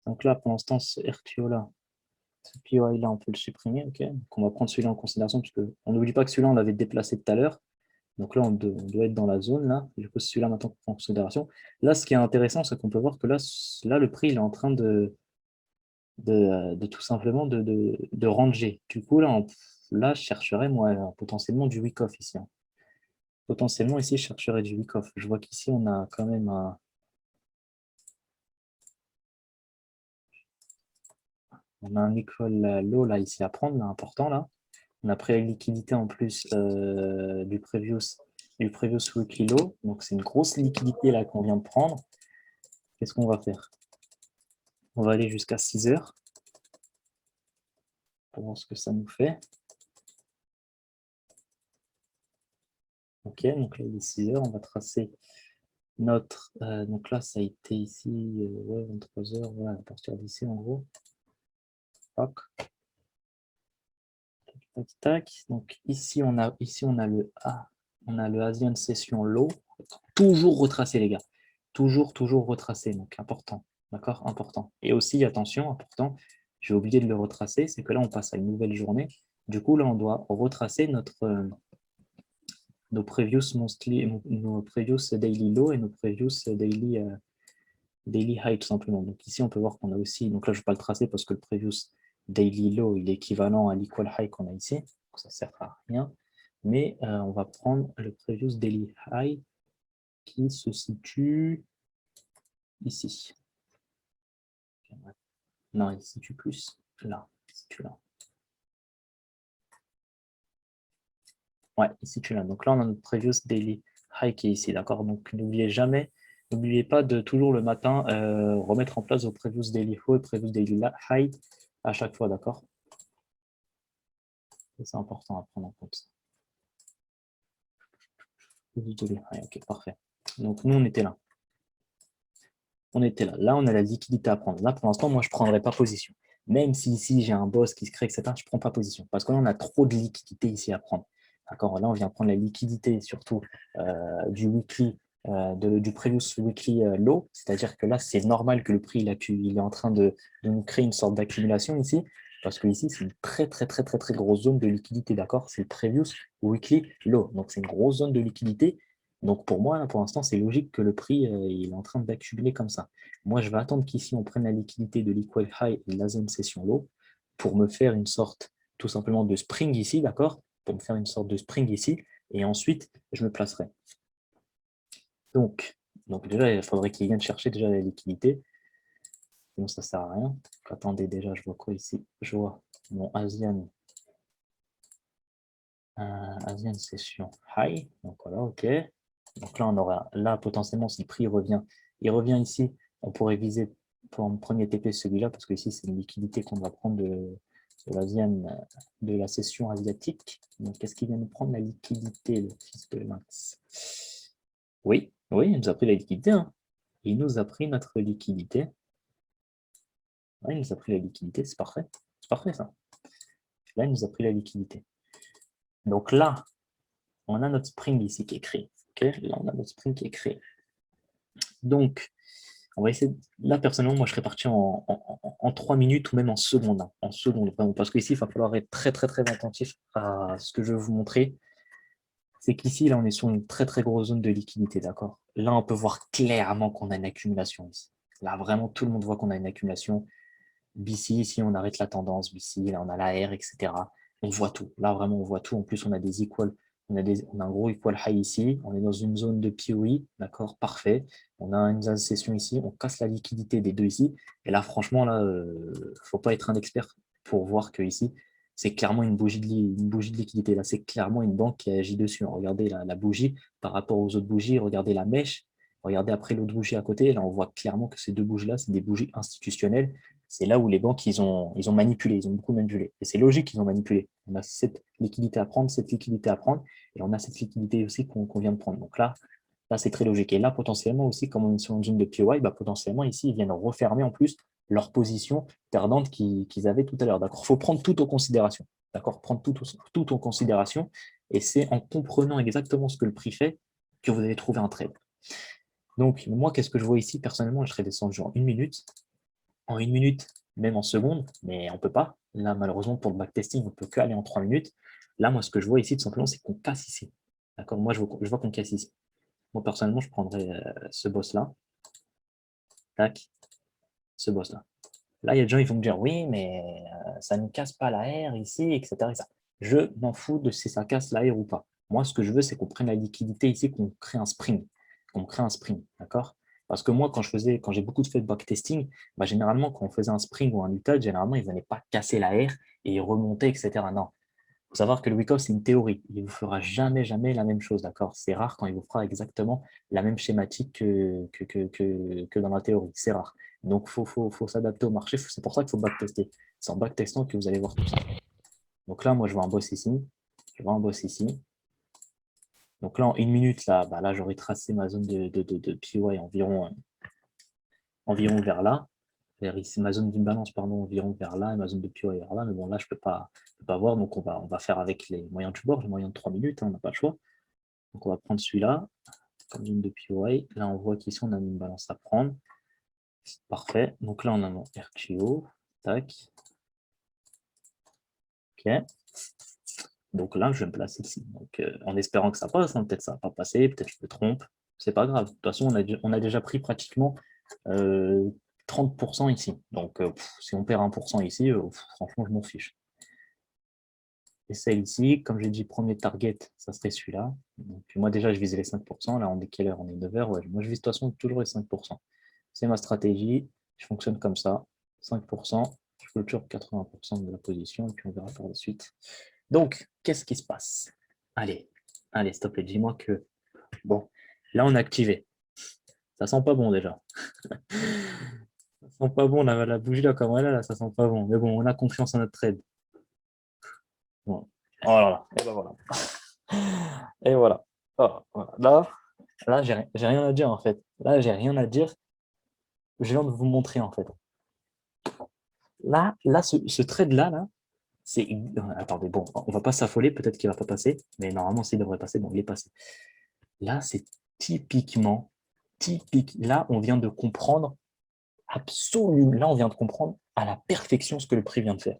Donc là, pour l'instant, ce RTO-là, ce POI-là, on peut le supprimer. OK. Donc on va prendre celui-là en considération, parce qu'on n'oublie pas que celui-là, on l'avait déplacé tout à l'heure. Donc là, on doit être dans la zone. Là. Du coup, celui-là, maintenant, qu'on prend en considération. Là, ce qui est intéressant, c'est qu'on peut voir que là, le prix, il est en train de tout simplement de ranger. Du coup, là, je chercherais, moi, potentiellement du week-off ici. Hein. Potentiellement, ici, je chercherais du week-off. Je vois qu'ici, on a quand même un equal low là, ici à prendre, là, important là. On a pris la liquidité en plus du previous weekly low. Donc, c'est une grosse liquidité là qu'on vient de prendre. Qu'est-ce qu'on va faire? On va aller jusqu'à 6 h pour voir ce que ça nous fait. Ok, donc là, il est 6 heures. On va tracer notre... donc là, ça a été ici, ouais, 23 heures. Voilà, à partir d'ici, en gros. Tac, tac, tac. Donc ici, on a le A. On a le Asian Session Low. Toujours retracé, les gars. Toujours retracé. Donc, important. D'accord? Important. Et aussi, attention, important, j'ai oublié de le retracer, c'est que là, on passe à une nouvelle journée. Du coup, là, on doit retracer nos previous monthly, nos previous daily low et nos previous daily high, tout simplement. Donc ici, on peut voir qu'on a aussi, donc là, je ne vais pas le tracer parce que le previous daily low, il est équivalent à l'equal high qu'on a ici. Donc ça ne sert à rien. Mais on va prendre le previous daily high qui se situe ici. Non, il se situe plus là. Il se situe là. Ouais, il se situe là. Donc là, on a notre previous daily high qui est ici, d'accord? Donc n'oubliez pas de toujours le matin remettre en place vos previous daily low et previous daily high à chaque fois, d'accord? C'est important à prendre en compte. Ok, parfait. Donc nous, on était là. On était là. Là, on a la liquidité à prendre. Là, pour l'instant, moi, je ne prendrai pas position. Même si ici, j'ai un boss qui se crée, etc., je ne prends pas position. Parce que là, on a trop de liquidité ici à prendre. D'accord? Là, on vient prendre la liquidité, surtout du weekly, du previous weekly low. C'est-à-dire que là, c'est normal que le prix il est en train de nous créer une sorte d'accumulation ici. Parce que ici, c'est une très grosse zone de liquidité. D'accord? C'est le previous weekly low. Donc, c'est une grosse zone de liquidité. Donc pour moi, pour l'instant, c'est logique que le prix il est en train d'accumuler comme ça. Moi, je vais attendre qu'ici, on prenne la liquidité de l'equal high et de la zone session low pour me faire une sorte tout simplement de spring ici, d'accord? Pour me faire une sorte de spring ici, et ensuite, je me placerai. Donc déjà, il faudrait qu'il vienne chercher déjà la liquidité. Sinon, ça ne sert à rien. Attendez, déjà, je vois quoi ici? Je vois mon Asian session high. Donc voilà, ok. Donc là, on aura, là potentiellement, si le prix il revient ici, on pourrait viser pour un premier TP celui-là, parce que ici, c'est une liquidité qu'on va prendre de la session asiatique. Donc, qu'est-ce qu'il vient nous prendre la liquidité, le fils de lynx? Oui, il nous a pris la liquidité. Hein. Il nous a pris notre liquidité. Ouais, il nous a pris la liquidité, c'est parfait. C'est parfait, ça. Là, il nous a pris la liquidité. Donc là, on a notre spring ici qui est créé. Okay, là, on a notre spring qui est créé. Donc, on va essayer. Là, personnellement, moi, je serais parti en 3 minutes ou même en secondes. Hein, en secondes, vraiment. Parce qu'ici, il va falloir être très attentif à ce que je vais vous montrer. C'est qu'ici, là, on est sur une très grosse zone de liquidité, d'accord? Là, on peut voir clairement qu'on a une accumulation ici. Là, vraiment, tout le monde voit qu'on a une accumulation. BC, ici, on arrête la tendance. BC, là, on a la R, etc. On voit tout. Là, vraiment, on voit tout. En plus, on a des equal. On a un gros equal high ici. On est dans une zone de POE. D'accord, parfait. On a une session ici. On casse la liquidité des deux ici. Et là, franchement, là, faut pas être un expert pour voir que ici, c'est clairement une bougie de liquidité. Là, c'est clairement une banque qui agit dessus. Regardez la bougie par rapport aux autres bougies. Regardez la mèche. Regardez après l'autre bougie à côté. Là, on voit clairement que ces deux bougies-là, c'est des bougies institutionnelles. C'est là où les banques, ils ont manipulé, ils ont beaucoup manipulé. Et c'est logique qu'ils ont manipulé. On a cette liquidité à prendre, cette liquidité à prendre, et on a cette liquidité aussi qu'on vient de prendre. Donc là c'est très logique. Et là, potentiellement aussi, comme on est sur une zone de POI, bah, potentiellement ici, ils viennent refermer en plus leur position perdante qu'ils avaient tout à l'heure. D'accord. Il faut prendre tout en considération. D'accord. Prendre tout en considération. Et c'est en comprenant exactement ce que le prix fait que vous allez trouver un trade. Donc, moi, qu'est-ce que je vois ici? Personnellement, je serais descendu en 1 minute. En 1 minute, même en seconde, mais on ne peut pas. Là, malheureusement, pour le backtesting, on ne peut qu'aller en 3 minutes. Là, moi, ce que je vois ici, tout simplement, c'est qu'on casse ici. D'accord. Moi, je vois qu'on casse ici. Moi, personnellement, je prendrais ce boss-là. Tac. Ce boss-là. Là, il y a des gens qui vont me dire, oui, mais ça ne casse pas la R ici, etc. Je m'en fous de si ça casse la R ou pas. Moi, ce que je veux, c'est qu'on prenne la liquidité ici, qu'on crée un spring. Qu'on crée un spring, d'accord? Parce que moi, quand j'ai beaucoup fait de backtesting, bah, généralement, quand on faisait un spring ou un lutage, généralement, il ne venait pas casser la R et remonter, etc. Non. Il faut savoir que le Wyckoff, c'est une théorie. Il ne vous fera jamais la même chose, d'accord? C'est rare quand il vous fera exactement la même schématique que dans la théorie. C'est rare. Donc, il faut s'adapter au marché. C'est pour ça qu'il faut backtester. C'est en backtestant que vous allez voir tout ça. Donc là, moi, je vois un boss ici. Je vois un boss ici. Donc là, en 1 minute, là, là j'aurais tracé ma zone de PY environ vers là. Vers ici, ma zone d'imbalance, pardon, environ vers là, et ma zone de PY vers là. Mais bon, là, je ne peux pas voir. Donc, on va faire avec les moyens du bord, les moyens de 3 minutes, hein, on n'a pas le choix. Donc, on va prendre celui-là, comme zone de PY. Là, on voit qu'ici, on a une balance à prendre. Parfait. Donc là, on a mon RTO. Tac. OK. Donc là, je vais me placer ici. Donc, en espérant que ça passe, hein. Peut-être ça ne va pas passer, peut-être je me trompe. C'est pas grave. De toute façon, on a déjà pris pratiquement 30% ici. Donc, si on perd 1% ici, franchement, je m'en fiche. Et celle ici, comme j'ai dit, premier target, ça serait celui-là. Donc, moi, déjà, je visais les 5%. Là, on est quelle heure? On est 9h. Ouais. Moi, je vise de toute façon toujours les 5%. C'est ma stratégie. Je fonctionne comme ça. 5%. Je clôture 80% de la position et puis on verra par la suite. Donc, qu'est-ce qui se passe? Allez, s'il te plaît, dis-moi que... Bon, là, on a activé. Ça sent pas bon déjà. Ça sent pas bon, la bougie là, comme elle est là, ça sent pas bon. Mais bon, on a confiance en notre trade. Bon. Oh là là, et ben voilà. Et voilà. Oh, voilà. Là j'ai rien à dire en fait. Là, j'ai rien à dire. Je viens de vous montrer en fait. Là ce trade-là, c'est... Attendez, bon, on va pas s'affoler, peut-être qu'il va pas passer, mais normalement, s'il devrait passer, bon, il est passé. Là, c'est typiquement, là, on vient de comprendre absolument, là, on vient de comprendre à la perfection ce que le prix vient de faire,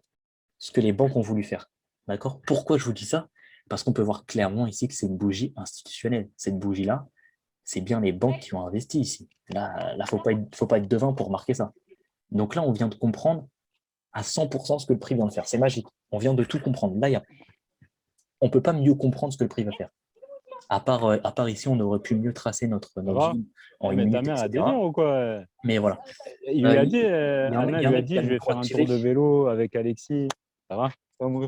ce que les banques ont voulu faire. D'accord? Pourquoi je vous dis ça? Parce qu'on peut voir clairement ici que c'est une bougie institutionnelle. Cette bougie-là, c'est bien les banques qui ont investi ici. Là, faut pas être devin pour marquer ça. Donc là, on vient de comprendre à 100% ce que le prix vient de faire. C'est magique. On vient de tout comprendre. Là, on ne peut pas mieux comprendre ce que le prix va faire. À part ici, on aurait pu mieux tracer notre zone en une Mais ta minute, mère a etc. délire ou quoi? Mais voilà. Il lui a dit, y a Anna un lui a mec dit, qui a je le vais micro faire un tour activé. de vélo avec Alexis. Ça va? Ouais,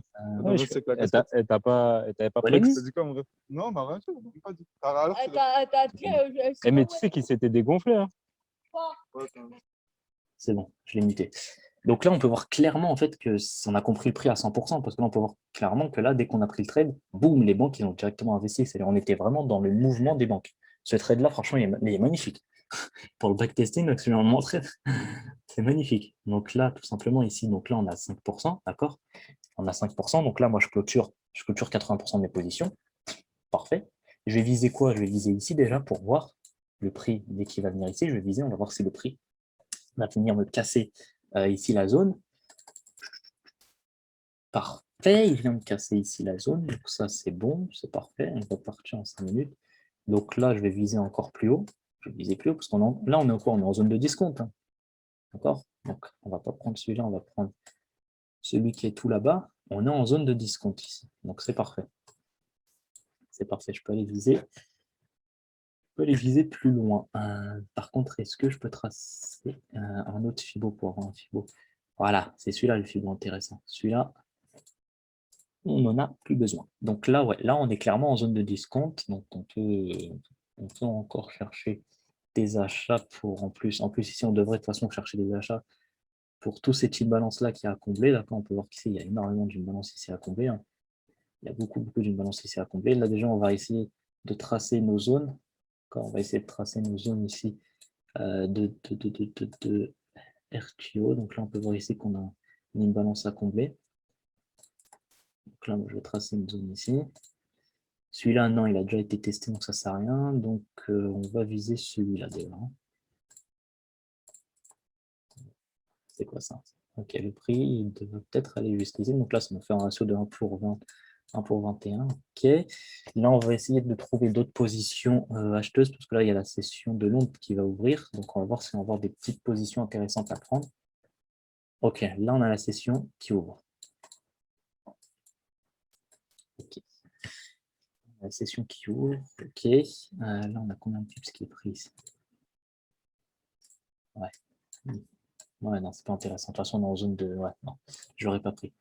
Elle t'avait pas Alex, prévenu? T'as dit quoi, mon ref? Non, on m'a rien dit, on m'a pas dit. Alors, Mais tu sais qu'il s'était dégonflé. Hein. c'est bon, je l'ai muté. Donc là, on peut voir clairement en fait que on a compris le prix à 100%, parce que là, on peut voir clairement que là, dès qu'on a pris le trade, boum, les banques, ils ont directement investi. C'est-à-dire, on était vraiment dans le mouvement des banques. Ce trade-là, franchement, il est magnifique. Pour le backtesting, donc, je viens de montrer, c'est magnifique. Donc là, tout simplement, ici, donc là, on a 5%, d'accord? On a 5%, donc là, moi, je clôture 80% de mes positions. Parfait. Je vais viser quoi? Je vais viser ici déjà pour voir le prix. Dès qu'il va venir ici, je vais viser, on va voir si le prix va venir me casser ici la zone. Parfait, il vient de casser ici la zone, donc ça c'est bon, c'est parfait, on va partir en 5 minutes. Donc là, je vais viser encore plus haut, je vais viser plus haut, parce là on est encore en zone de discount, hein. D'accord? Donc on ne va pas prendre celui-là, on va prendre celui qui est tout là-bas. On est en zone de discount ici, donc c'est parfait. C'est parfait, je peux aller viser. Plus loin. Par contre, est-ce que je peux tracer un autre Fibo pour avoir un Fibo? Voilà, c'est celui-là le Fibo intéressant. Celui-là, on n'en a plus besoin. Donc là, ouais, là, on est clairement en zone de discount. Donc on peut encore chercher des achats pour en plus. En plus, ici, on devrait de toute façon chercher des achats pour tous ces petites balances-là qu'il y a à combler. D'accord, on peut voir qu'ici, il y a énormément d'une balance ici à combler. Hein. Il y a beaucoup d'une balance ici à combler. Là, déjà, on va essayer de tracer nos zones. On va essayer de tracer nos zones ici de RTO. Donc là, on peut voir ici qu'on a une balance à combler. Donc là, je vais tracer une zone ici. Celui-là, non, il a déjà été testé, donc ça ne sert à rien. Donc, on va viser celui-là d'ailleurs. C'est quoi ça? Ok, le prix, il devrait peut-être aller jusqu'ici. Donc là, ça me fait un ratio de 1 pour 20, 1 pour 21. Ok. Là, on va essayer de trouver d'autres positions acheteuses, parce que là, il y a la session de Londres qui va ouvrir. Donc, on va voir si on va avoir des petites positions intéressantes à prendre. Ok, là, on a la session qui ouvre. Ok. La session qui ouvre. Ok. Là, on a combien de pips qui est pris ici? Ouais. Ouais, non, c'est pas intéressant. De toute façon, on est en zone de... Ouais, non, je l'aurais pas pris.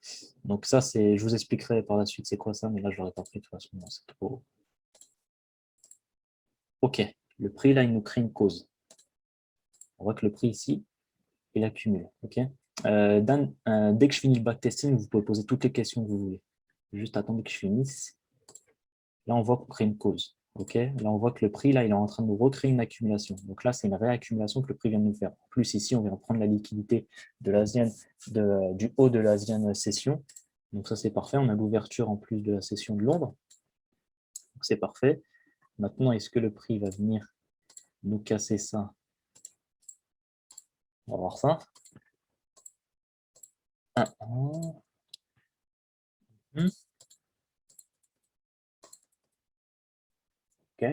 Donc ça, je vous expliquerai par la suite c'est quoi ça, mais là, je l'aurais pas pris de toute façon. Non, c'est trop... Ok, le prix, là, il nous crée une cause. On voit que le prix ici, il accumule. Ok. Dès que je finis le backtesting, vous pouvez poser toutes les questions que vous voulez. Juste attendre que je finisse. Là, on voit qu'on crée une cause. Ok, là, on voit que le prix, là, il est en train de nous recréer une accumulation. Donc là, c'est une réaccumulation que le prix vient de nous faire. En plus, ici, on vient prendre la liquidité de du haut de l'Asian session. Donc ça, c'est parfait. On a l'ouverture en plus de la session de Londres. Donc c'est parfait. Maintenant, est-ce que le prix va venir nous casser ça? On va voir ça. 1, 1. Ok.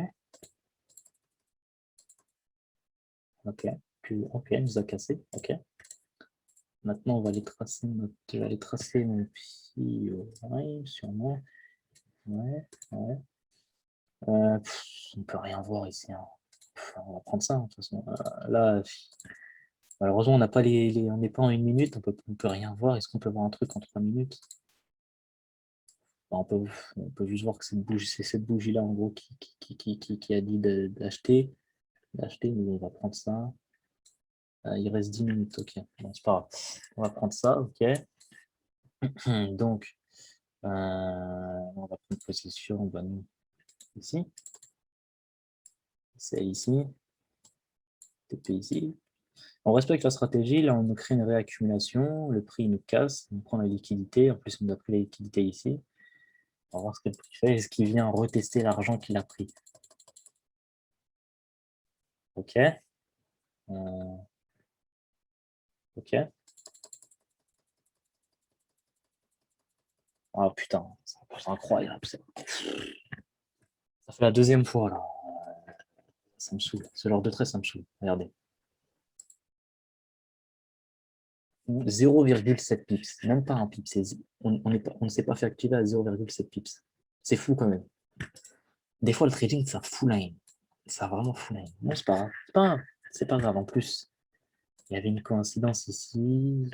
Ok. Puis, ok, il nous a cassé. Ok. Maintenant, on va aller tracer mon POI, sûrement. Ouais, ouais. On ne peut rien voir ici. Hein. On va prendre ça, hein, de toute façon. Là, malheureusement, on n'a pas on n'est pas en 1 minute, on peut rien voir. Est-ce qu'on peut voir un truc en 3 minutes? On peut juste voir que c'est cette bougie-là, en gros, qui a dit d'acheter. Mais on va prendre ça. Il reste 10 minutes, ok. Bon, c'est pas grave. On va prendre ça, ok. Donc, on va prendre possession, nous, ici. C'est ici. TP ici. On respecte la stratégie, là on nous crée une réaccumulation, le prix nous casse, on prend la liquidité, en plus on a pris la liquidité ici. On va voir ce que le prix fait, est-ce qu'il vient retester l'argent qu'il a pris? Ok. Ok. Ah putain, c'est incroyable. Ça fait la deuxième fois là. Ça me saoule. Ce genre de trait, ça me saoule. Regardez. 0,7 pips, même pas un pips. On ne s'est pas fait activer à 0,7 pips. C'est fou quand même. Des fois, le trading, ça fout la haine. Ça vraiment fout la haine. Bon, c'est pas grave. C'est pas grave. En plus, il y avait une coïncidence ici.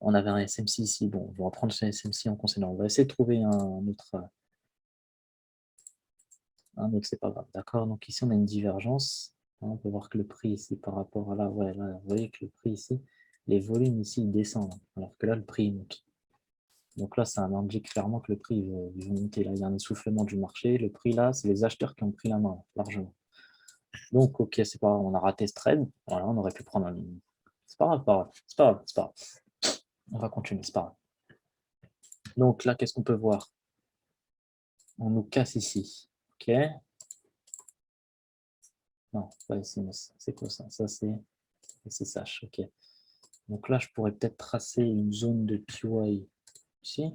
On avait un SMC ici. Bon, on va reprendre ce SMC en conséquence. On va essayer de trouver un autre. C'est pas grave. D'accord. Donc ici, on a une divergence. On peut voir que le prix ici par rapport à là, ouais, là, vous voyez que le prix ici, les volumes ici, ils descendent. Alors que là, le prix il monte. Donc là, ça indique clairement que le prix il va monter. Là, il y a un essoufflement du marché. Le prix là, c'est les acheteurs qui ont pris la main, largement. Donc, ok, c'est pas grave, on a raté ce trade. Voilà, on aurait pu prendre un. C'est pas grave, c'est pas grave, c'est pas grave. On va continuer, c'est pas grave. Donc là, qu'est-ce qu'on peut voir? On nous casse ici. Ok. Non, pas ici, mais c'est quoi ça? Ça, c'est SSH. Ok. Donc là, je pourrais peut-être tracer une zone de PY ici.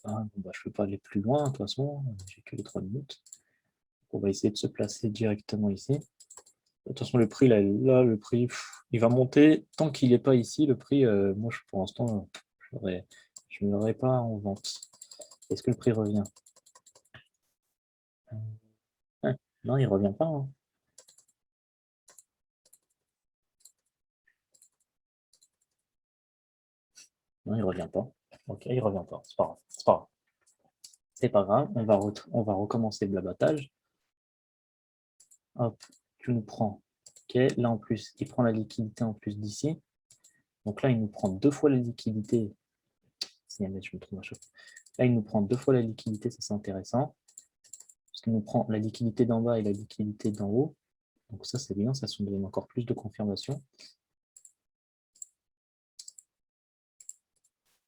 Ah, bah, je ne peux pas aller plus loin, de toute façon, j'ai que les 3 minutes. On va essayer de se placer directement ici. De toute façon, le prix, là le prix, il va monter. Tant qu'il n'est pas ici, le prix, moi, pour l'instant, je ne l'aurai pas en vente. Est-ce que le prix revient? Non, il ne revient pas. Hein. Non, il ne revient pas. Ok, il ne revient pas. C'est pas grave. C'est pas grave. C'est pas grave. On va recommencer le blabatage. Hop, tu nous prends. Ok, là en plus, il prend la liquidité en plus d'ici. Donc là, il nous prend 2 fois la liquidité. Je me trouve à chaque fois. Là, il nous prend 2 fois la liquidité, ça c'est intéressant. Parce qu'il nous prend la liquidité d'en bas et la liquidité d'en haut. Donc ça, c'est bien, ça nous donne encore plus de confirmation.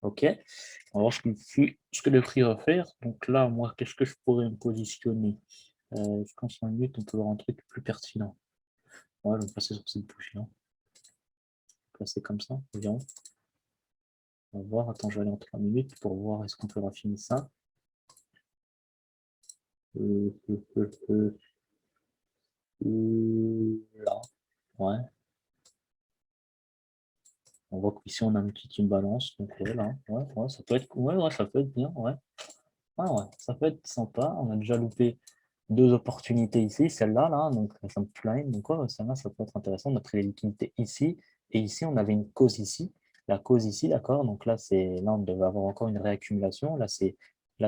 Ok. On va voir ce que le prix va faire. Donc là, moi, qu'est-ce que je pourrais me positionner? Je pense en minute, on peut voir un truc plus pertinent. Ouais, je vais passer sur cette bougie-là. Passer comme ça, environ. On va voir, attends, je vais aller en 3 minutes pour voir est-ce qu'on peut raffiner ça. Là, ouais. On voit qu'ici on a une petite imbalance, donc ouais, là, ouais, ça peut être, ouais, ça peut être bien, ouais. Ah ouais, ça peut être sympa. On a déjà loupé 2 opportunités ici, celle-là, là, donc ça me plaît. Donc ouais, celle-là, ça peut être intéressant. On a pris les liquidités ici, et ici, on avait une cause ici. La cause ici, d'accord. Donc là, on devait avoir encore une réaccumulation. Là,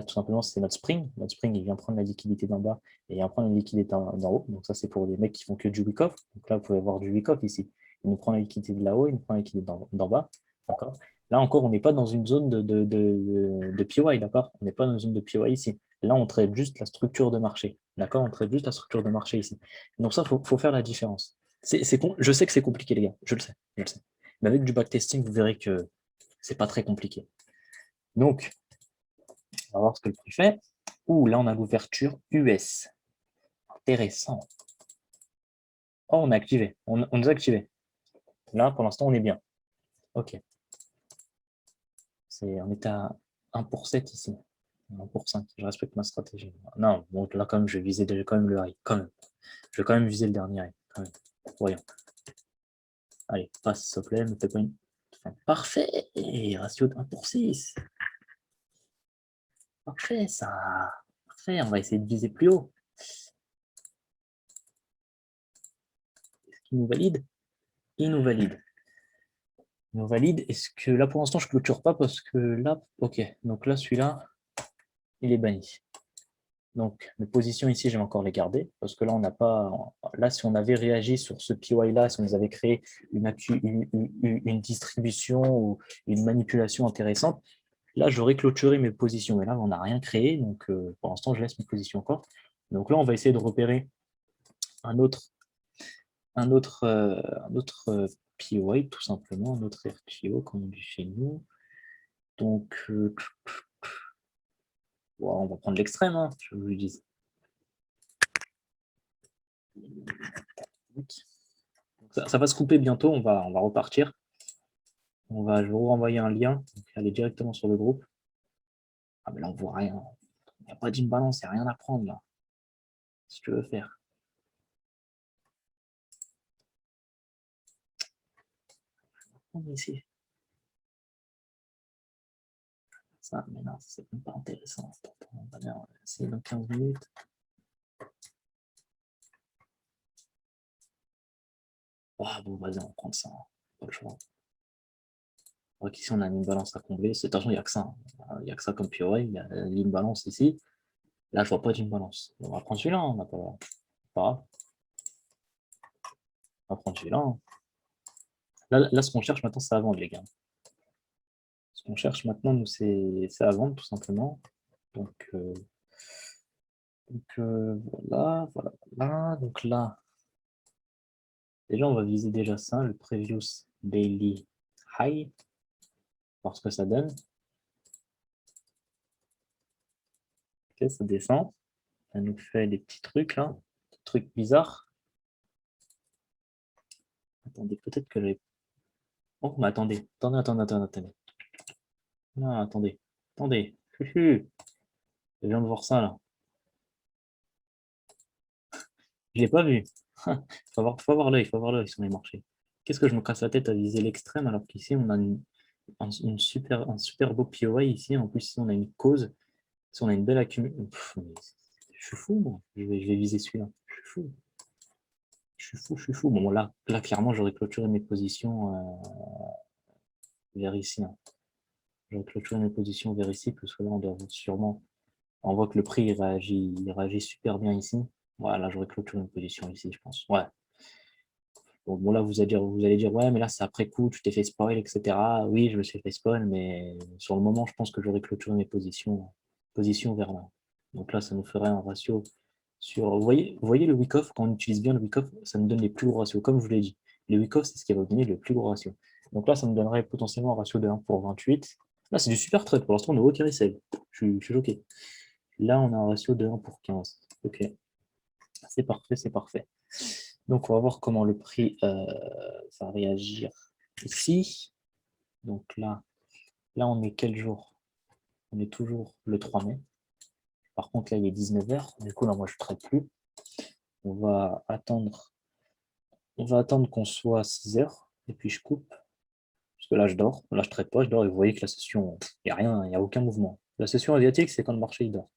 tout simplement, c'est notre spring. Notre spring, il vient prendre la liquidité d'en bas et il vient prendre la liquidité d'en haut. Donc ça, c'est pour les mecs qui font que du week-off. Donc là, vous pouvez voir du week-off ici. Il nous prend la liquidité de là-haut, il nous prend la liquidité d'en bas. D'accord. Là encore, on n'est pas dans une zone de PY, d'accord? On n'est pas dans une zone de PY ici. Là, on traite juste la structure de marché. D'accord? On traite juste la structure de marché ici. Donc ça, faut faire la différence. Je sais que c'est compliqué, les gars. Je le sais. Je le sais. Mais avec du backtesting, vous verrez que c'est pas très compliqué. Donc, on va voir ce que le prix fait. Ouh, là, on a l'ouverture US. Intéressant. Oh, on a activé. On nous a activé. Là, pour l'instant, on est bien. OK. On est à 1 pour 7 ici. 1 pour 5. Je respecte ma stratégie. Non, bon, là, quand même, je vais viser quand même le high. Quand même. Je vais quand même viser le dernier high. Quand même. Voyons. Allez, passe, s'il te plaît. Me fais pas une... Enfin, parfait. Ratio de 1 pour 6. Parfait, ça. Parfait. On va essayer de viser plus haut. Est-ce qu'il nous valide? Il nous valide. Il nous valide. Est-ce que là, pour l'instant, je ne clôture pas parce que là, OK. Donc là, celui-là, il est banni. Donc, mes positions ici, je vais encore les garder, parce que là, on n'a pas. Là, si on avait réagi sur ce PY-là, si on nous avait créé une distribution ou une manipulation intéressante, là, j'aurais clôturé mes positions. Mais là, on n'a rien créé, donc pour l'instant, je laisse mes positions encore. Donc là, on va essayer de repérer un autre PY, tout simplement, un autre RPO, comme on dit chez nous. Donc, on va prendre l'extrême, hein, je vous le dis. Ça va se couper bientôt, on va repartir. Je vais vous renvoyer un lien, donc aller directement sur le groupe. Ah mais là on voit rien. Il n'y a pas d'imbalance, il n'y a rien à prendre là. Si tu veux faire. On va ici. Ça, mais non, c'est même pas intéressant. On va essayer dans 15 minutes. Ah bon, vas-y, on va prendre ça. Pas le choix. On voit qu'ici on a une balance à combler. De toute façon, il n'y a que ça. Il n'y a que ça comme POA. Il y a une balance ici. Là, je vois pas d'une balance. On va prendre celui-là. On n'a pas grave. On va prendre celui-là. Là, ce qu'on cherche maintenant, c'est à vendre, les gars. Ce qu'on cherche maintenant, nous, c'est à vendre, tout simplement. Donc voilà. Donc là, déjà, on va viser déjà ça, le Previous Daily High, voir ce que ça donne. Ok, ça descend. Ça nous fait des petits trucs là, des trucs bizarres. Attendez, peut-être que j'ai... Oh, mais attendez. Non, attendez. Je viens de voir ça là. Je l'ai pas vu. Faut avoir l'œil sur les marchés. Qu'est-ce que je me casse la tête à viser l'extrême alors qu'ici on a un super beau POI ici. En plus, ici, on a une cause. Si on a une belle accumulation. Je suis fou, moi. Je vais viser celui-là. Je suis fou. Bon, là clairement, j'aurais clôturé mes positions vers ici. Hein. J'aurais clôturé mes positions vers ici, parce que là, on doit sûrement. On voit que le prix il réagit super bien ici. Voilà, j'aurais clôturé une position ici, je pense. Ouais. Bon, là, vous allez dire, ouais, mais là, c'est après coup, tu t'es fait spoil, etc. Oui, je me suis fait spoil, mais sur le moment, je pense que j'aurais clôturé mes positions vers là. Donc là, ça nous ferait un ratio sur. Vous voyez le wick-off, quand on utilise bien le wick-off, ça nous donne les plus gros ratios. Comme je vous l'ai dit, le wick-off, c'est ce qui va vous donner le plus gros ratio. Donc là, ça me donnerait potentiellement un ratio de 1 pour 28. Là, c'est du super trade. Pour l'instant, on est au carry sell. Je suis choqué. Là, on a un ratio de 1 pour 15. Ok. C'est parfait, c'est parfait. Donc, on va voir comment le prix va réagir ici. Donc là, on est quel jour? On est toujours le 3 mai. Par contre, là, il est 19h. Du coup, là, moi, je ne traite plus. On va attendre qu'on soit à 6h. Et puis, je coupe. Parce que là, je dors. Là, je ne traite pas. Je dors. Et vous voyez que la session, il n'y a rien, il n'y a aucun mouvement. La session asiatique, c'est quand le marché il dort.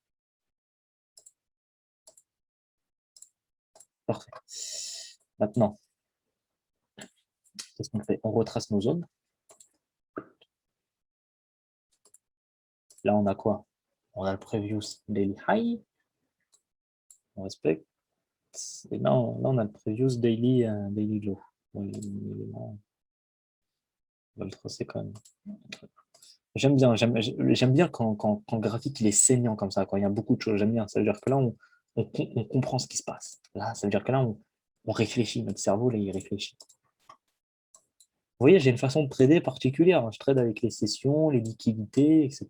Parfait. Maintenant, qu'est-ce qu'on fait? On retrace nos zones. Là, on a quoi? On a le Previous Daily High. On respecte. Et là, on a le Previous Daily Low. On va le tracer quand même. J'aime bien quand le graphique il est saignant comme ça, quand il y a beaucoup de choses. J'aime bien. Ça veut dire que là, on comprend ce qui se passe. Là, ça veut dire que là, on réfléchit. Notre cerveau, là, il réfléchit. Vous voyez, j'ai une façon de trader particulière. Je trade avec les sessions, les liquidités, etc.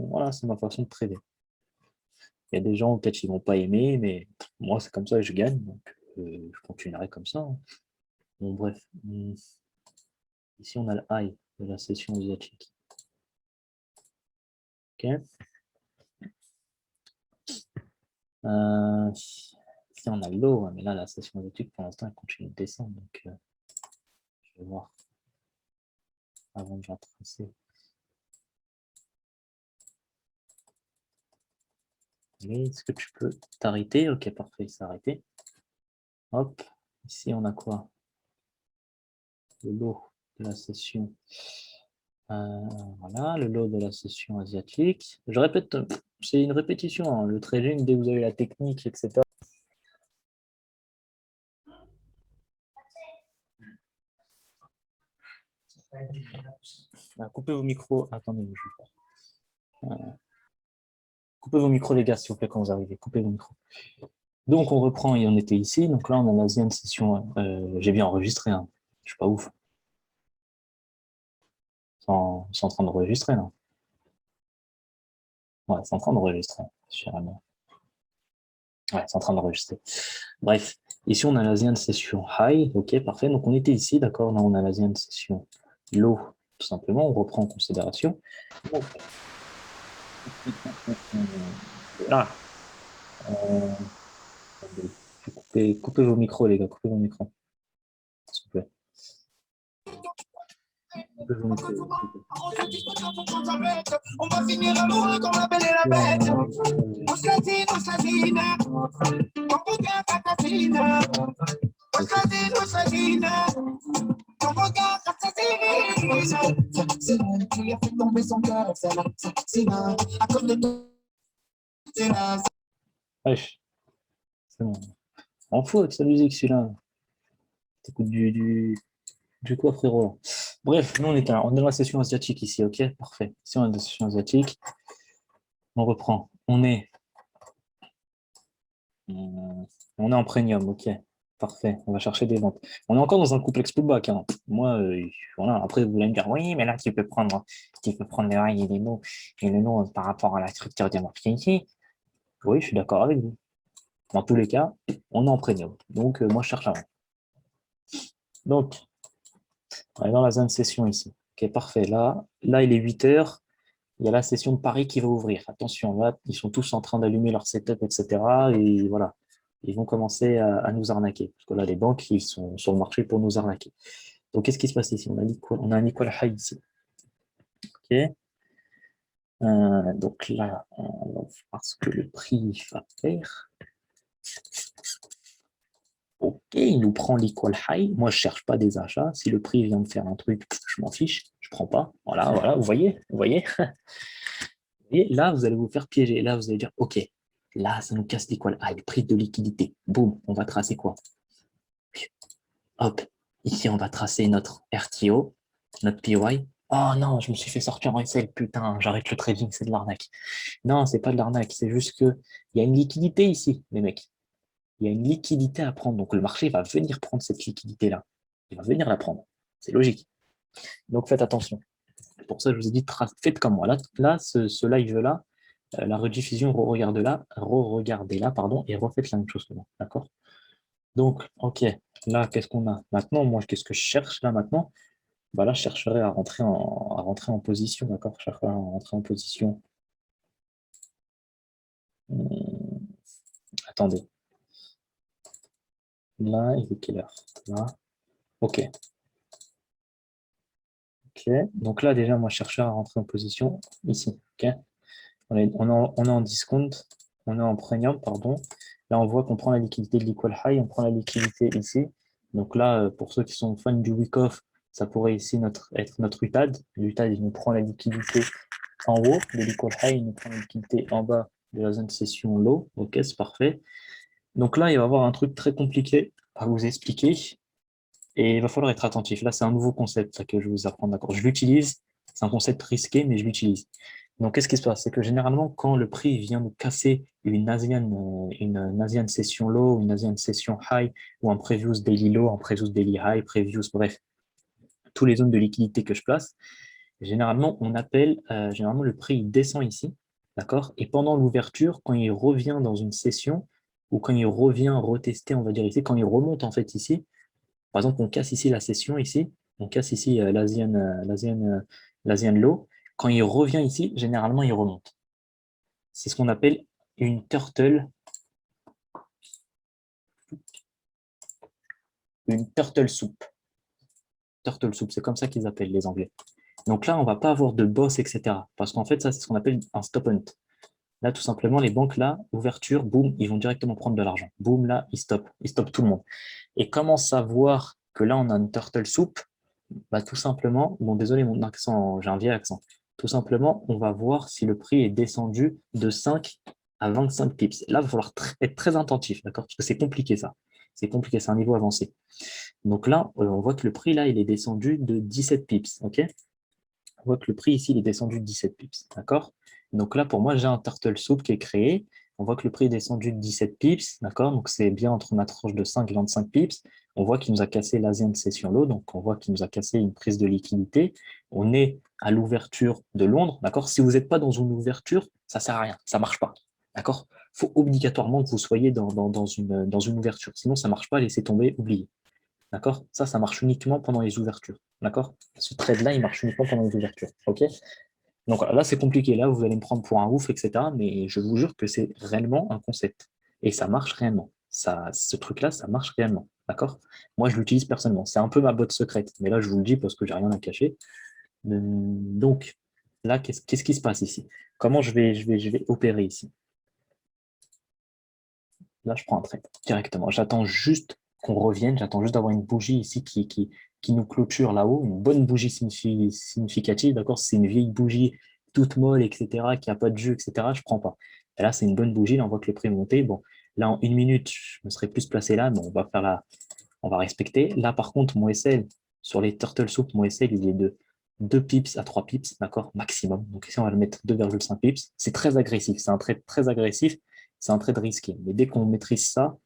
Voilà, c'est ma façon de trader. Il y a des gens, peut-être, qui ne vont pas aimer, mais moi, c'est comme ça que je gagne. Donc, je continuerai comme ça. Hein. Bon, bref. Ici, on a le high de la session asiatique. OK. Ici, on a le low, mais là, la session asiatique, pour l'instant, elle continue de descendre. Donc, je vais voir avant de la tracer. Est-ce que tu peux t'arrêter? Ok, parfait, il s'est arrêté. Hop, ici, on a quoi? Le lot de la session. Voilà, le lot de la session asiatique. Je répète, c'est une répétition. Hein. Le trading, dès que vous avez la technique, etc. Coupez vos micros. Attendez, je vais pas. Coupez vos micros, les gars, s'il vous plaît, quand vous arrivez. Coupez vos micros. Donc, on reprend et on était ici. Donc là, on a la deuxième session. J'ai bien enregistré. Hein. Je suis pas ouf. C'est en train d'enregistrer, là. Ouais, c'est en train d'enregistrer, sûrement. Ouais, c'est en train d'enregistrer. Bref, ici, on a la deuxième session high. Ok, parfait. Donc, on était ici, d'accord. Là, on a la deuxième session low, tout simplement. On reprend en considération. Donc, là. Coupez vos micros, les gars. Coupez vos micros. S'il vous plaît. Coupez vos micros. On va finir l'amour comme la belle et la bête. Wesh, c'est bon. En fou avec sa musique, celui-là. T'écoutes du quoi, frérot? Bref, nous, on est dans la session asiatique ici, ok? Parfait. Ici, on est dans la session asiatique. On reprend. On est en premium, ok. Parfait. On va chercher des ventes. On est encore dans un complexe pullback. Hein. Moi, voilà. Après, vous allez me dire, oui, mais là, tu peux prendre les high et les lows. Et le low par rapport à la structure des marchés ici. Oui, je suis d'accord avec vous. Dans tous les cas, on est en premium. Donc, moi, je cherche à vendre. Donc, on est dans la zone session ici. Ok, parfait. Là, il est 8 heures. Il y a la session de Paris qui va ouvrir. Attention, là, ils sont tous en train d'allumer leur setup, etc. Et voilà, ils vont commencer à nous arnaquer. Parce que là, les banques, ils sont sur le marché pour nous arnaquer. Donc, qu'est-ce qui se passe ici? On a un equal high ici. OK. Donc là, on va voir ce que le prix va faire. OK, il nous prend l'equal high. Moi, je ne cherche pas des achats. Si le prix vient de faire un truc, je m'en fiche. Je ne prends pas. Voilà, vous voyez? Et là, vous allez vous faire piéger. Là, vous allez dire, OK, là, ça nous casse l'equal high, prix de liquidité. Boum, on va tracer quoi? Hop, ici, on va tracer notre RTO, notre PY. Oh non, je me suis fait sortir en SL, putain, j'arrête le trading, c'est de l'arnaque. Non, c'est pas de l'arnaque, c'est juste qu'il y a une liquidité ici, les mecs. Il y a une liquidité à prendre, donc le marché va venir prendre cette liquidité-là. Il va venir la prendre, c'est logique. Donc faites attention. Pour ça, je vous ai dit, faites comme moi. Là ce live-là, la rediffusion, re-regardez-la, pardon, et refaites la même chose que moi, d'accord? Donc, ok, là, qu'est-ce qu'on a? Maintenant, moi, qu'est-ce que je cherche là maintenant? Bah là, je chercherai à rentrer en position, d'accord? Je chercherai à rentrer en position. Attendez. Là, il est quelle heure? Là. Ok. Ok. Donc là, déjà, moi, je chercherai à rentrer en position ici. Ok. On est en discount, on est en premium, pardon. Là, on voit qu'on prend la liquidité de l'equal high, on prend la liquidité ici. Donc là, pour ceux qui sont fans du week-off, ça pourrait ici être notre UTAD. L'UTAD, il nous prend la liquidité en haut de l'equal high, il nous prend la liquidité en bas de la zone session low. Ok, c'est parfait. Donc là, il va y avoir un truc très compliqué à vous expliquer. Et il va falloir être attentif. Là, c'est un nouveau concept là, que je vais vous apprendre. D'accord. Je l'utilise. C'est un concept risqué, mais je l'utilise. Donc, qu'est-ce qui se passe? C'est que généralement, quand le prix vient nous casser une ASEAN session low, une ASEAN session high, ou un previous daily low, un previous daily high, previous, bref, tous les zones de liquidité que je place, généralement, on appelle, généralement, le prix il descend ici, d'accord? Et pendant l'ouverture, quand il revient dans une session, ou quand il revient retester, on va dire ici, quand il remonte en fait ici, par exemple, on casse ici la session, ici, on casse ici l'Asian low. Quand il revient ici, généralement, il remonte. C'est ce qu'on appelle une turtle soup. Turtle soup, c'est comme ça qu'ils appellent les Anglais. Donc là, on ne va pas avoir de boss, etc. Parce qu'en fait, ça, c'est ce qu'on appelle un stop hunt. Là, tout simplement, les banques, là, ouverture, boum, ils vont directement prendre de l'argent. Boum, là, ils stoppent tout le monde. Et comment savoir que là, on a une turtle soup? Bah, tout simplement, bon, désolé, mon accent, j'ai un vieil accent. Tout simplement, on va voir si le prix est descendu de 5 à 25 pips. Là, il va falloir être très attentif, d'accord? Parce que c'est compliqué, ça. C'est compliqué, c'est un niveau avancé. Donc là, on voit que le prix, là, il est descendu de 17 pips, ok? On voit que le prix ici, il est descendu de 17 pips, d'accord? Donc là, pour moi, j'ai un turtle soup qui est créé. On voit que le prix est descendu de 17 pips, d'accord? Donc c'est bien entre ma tranche de 5 et 25 pips. On voit qu'il nous a cassé l'Asian Session Low, donc on voit qu'il nous a cassé une prise de liquidité. On est à l'ouverture de Londres, d'accord? Si vous n'êtes pas dans une ouverture, ça ne sert à rien, ça ne marche pas, d'accord? Il faut obligatoirement que vous soyez dans une ouverture, sinon ça ne marche pas, laissez tomber, oubliez. D'accord? Ça marche uniquement pendant les ouvertures. D'accord? Ce trade-là, il marche uniquement pendant les ouvertures. OK? Donc là, c'est compliqué. Là, vous allez me prendre pour un ouf, etc. Mais je vous jure que c'est réellement un concept. Et ça marche réellement. Ce truc-là, ça marche réellement. D'accord? Moi, je l'utilise personnellement. C'est un peu ma botte secrète. Mais là, je vous le dis parce que j'ai rien à cacher. Donc, là, qu'est-ce qui se passe ici? Comment je vais opérer ici? Là, je prends un trade directement. J'attends juste qu'on revienne. J'attends juste d'avoir une bougie ici qui nous clôture là-haut, une bonne bougie significative. D'accord? Si c'est une vieille bougie toute molle, etc., qui n'a pas de jus, etc., je ne prends pas. Et là, c'est une bonne bougie. Là, on voit que le prix est monté. Bon, là, en une minute, je me serais plus placé là, mais on va respecter. Là, par contre, mon SL, sur les Turtle Soup, mon SL, il est de 2 pips à 3 pips, d'accord, maximum. Donc ici, on va le mettre 2,5 pips. C'est très agressif. C'est un trade très agressif. C'est un trade risqué. Mais dès qu'on maîtrise ça,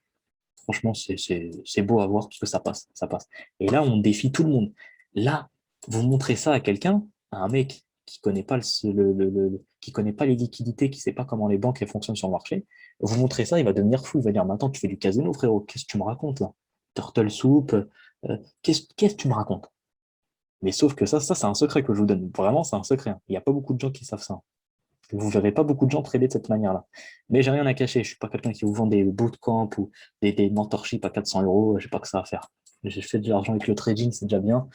franchement, c'est beau à voir parce que ça passe, ça passe. Et là, on défie tout le monde. Là, vous montrez ça à quelqu'un, à un mec qui ne connaît pas qui connaît pas les liquidités, qui ne sait pas comment les banques elles fonctionnent sur le marché, vous montrez ça, il va devenir fou. Il va dire, mais attends, tu fais du casino, frérot, qu'est-ce que tu me racontes là? Turtle soup, qu'est-ce que tu me racontes? Mais sauf que ça c'est un secret que je vous donne. Vraiment, c'est un secret, hein. Il n'y a pas beaucoup de gens qui savent ça. Vous ne verrez pas beaucoup de gens trader de cette manière-là. Mais j'ai rien à cacher. Je ne suis pas quelqu'un qui vous vend des bootcamps ou des mentorships à 400 euros. Je n'ai pas que ça à faire. J'ai fait de l'argent avec le trading, c'est déjà bien.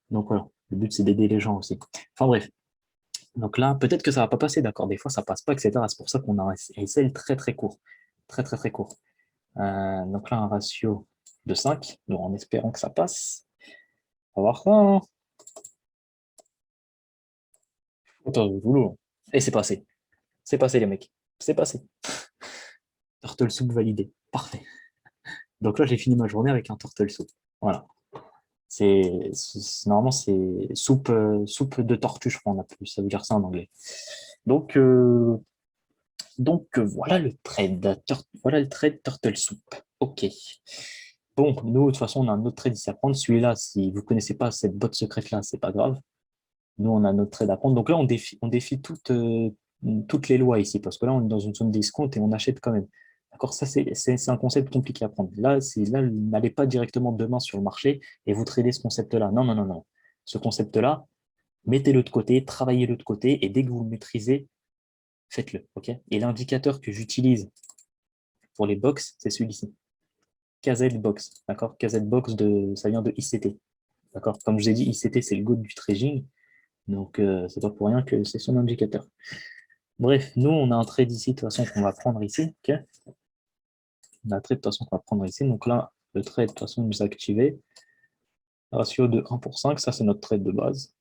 Donc voilà, le but, c'est d'aider les gens aussi. Enfin bref. Donc là, peut-être que ça ne va pas passer, d'accord. Des fois, ça ne passe pas, etc. C'est pour ça qu'on a un SL très, très court. Très, très, très court. Donc là, un ratio de 5. Donc en espérant que ça passe. On va voir ça, hein. Attends, boulot. Et c'est passé. C'est passé, les mecs. C'est passé. Turtle soup validé. Parfait. Donc là, j'ai fini ma journée avec un turtle soup. Voilà. Normalement, c'est soupe de tortue, je crois, on appelle. Ça veut dire ça en anglais. Donc, voilà le trade. Voilà le trade turtle soup. OK. Bon, nous, de toute façon, on a un autre trade ici à prendre. Celui-là, si vous ne connaissez pas cette botte secrète-là, c'est pas grave. Nous, on a notre trade à prendre. Donc là, on défie toutes les lois ici, parce que là, on est dans une zone de discount et on achète quand même. D'accord, ça, c'est un concept compliqué à prendre. Là, n'allez pas directement demain sur le marché et vous tradez ce concept-là. Non, non, non, non. Ce concept-là, mettez-le de côté, travaillez-le de côté, et dès que vous le maîtrisez, faites-le. OK? Et l'indicateur que j'utilise pour les box, c'est celui-ci. KZ Box. D'accord? KZ Box, ça vient de ICT. D'accord? Comme je vous ai dit, ICT, c'est le GOAT du trading. Donc, c'est pas pour rien que c'est son indicateur. Bref, nous, on a un trade ici, de toute façon, qu'on va prendre ici. Okay, on a un trade, de toute façon, qu'on va prendre ici. Donc là, le trade, de toute façon, nous a activé. Ratio de 1 pour 5, ça, c'est notre trade de base.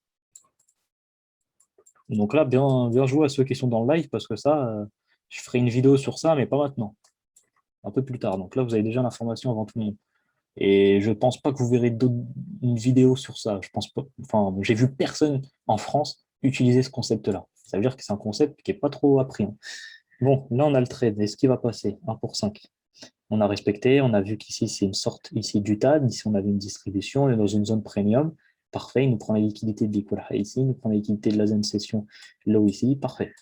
Donc là, bien joué à ceux qui sont dans le live, parce que ça, je ferai une vidéo sur ça, mais pas maintenant. Un peu plus tard. Donc là, vous avez déjà l'information avant tout le monde. Et je pense pas que vous verrez une vidéo sur ça. Je pense pas. Enfin, j'ai vu personne en France utiliser ce concept-là. Ça veut dire que c'est un concept qui est pas trop appris, hein. Bon, là, on a le trade. Est-ce qu'il va passer? 1 pour 5. On a respecté. On a vu qu'ici, c'est une sorte ici du TAD. Ici, on avait une distribution. On est dans une zone premium. Parfait. Il nous prend la liquidité de l'equal high ici. Il nous prend la liquidité de la zone session low ici. Parfait.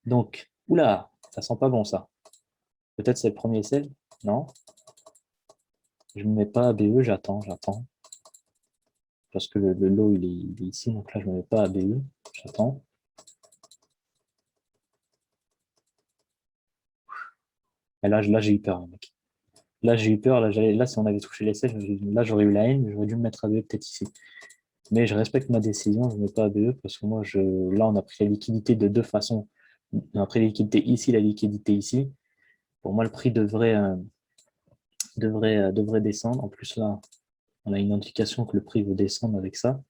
Donc, oula, ça sent pas bon, ça. Peut-être c'est le premier sell? Non. Je ne me mets pas à BE. J'attends. Parce que le low, il est ici. Donc là, je ne me mets pas à BE. J'attends. Et là j'ai eu peur, mec. Là, j'ai eu peur. Là, si on avait touché les 16, là, j'aurais eu la haine. J'aurais dû me mettre à BE peut-être ici. Mais je respecte ma décision. Je ne mets pas à BE parce que moi, là, on a pris la liquidité de deux façons. On a pris la liquidité ici, la liquidité ici. Pour moi, le prix devrait descendre. En plus, là, on a une indication que le prix veut descendre avec ça.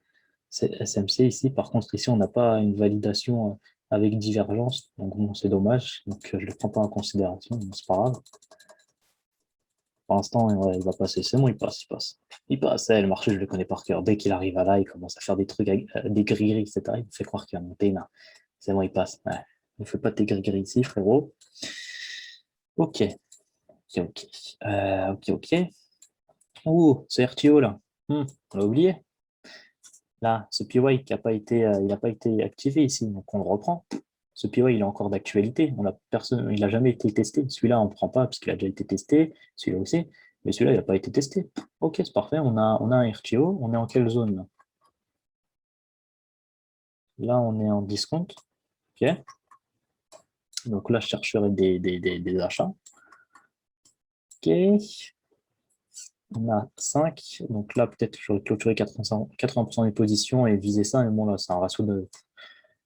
C'est SMC ici. Par contre, ici, on n'a pas une validation avec divergence. Donc, bon, c'est dommage. Donc, je ne le prends pas en considération. C'est pas grave. Pour l'instant, il va passer. C'est bon, il passe. Il passe. Le marché, je le connais par cœur. Dès qu'il arrive à là, il commence à faire des trucs, des gris-gris, etc. Il me fait croire qu'il va monter. Non. C'est bon, il passe. Ouais. Ne fais pas tes gris-gris ici, frérot. Ok. Ok. Ouh, ce RTO là. On l'a oublié. Là, ce PY qui n'a pas été, il n'a pas été activé ici, donc on le reprend. Ce PY, il est encore d'actualité. Il n'a jamais été testé. Celui-là, on ne prend pas parce qu'il a déjà été testé. Celui-là aussi. Mais celui-là, il n'a pas été testé. Ok, c'est parfait. On a un RTO. On est en quelle zone là? Là, on est en discount. Ok. Donc là, je chercherai des achats. Ok. On a 5. Donc là, peut-être que j'aurais clôturé 80% des positions et visé ça. Mais bon, là, c'est un ratio de.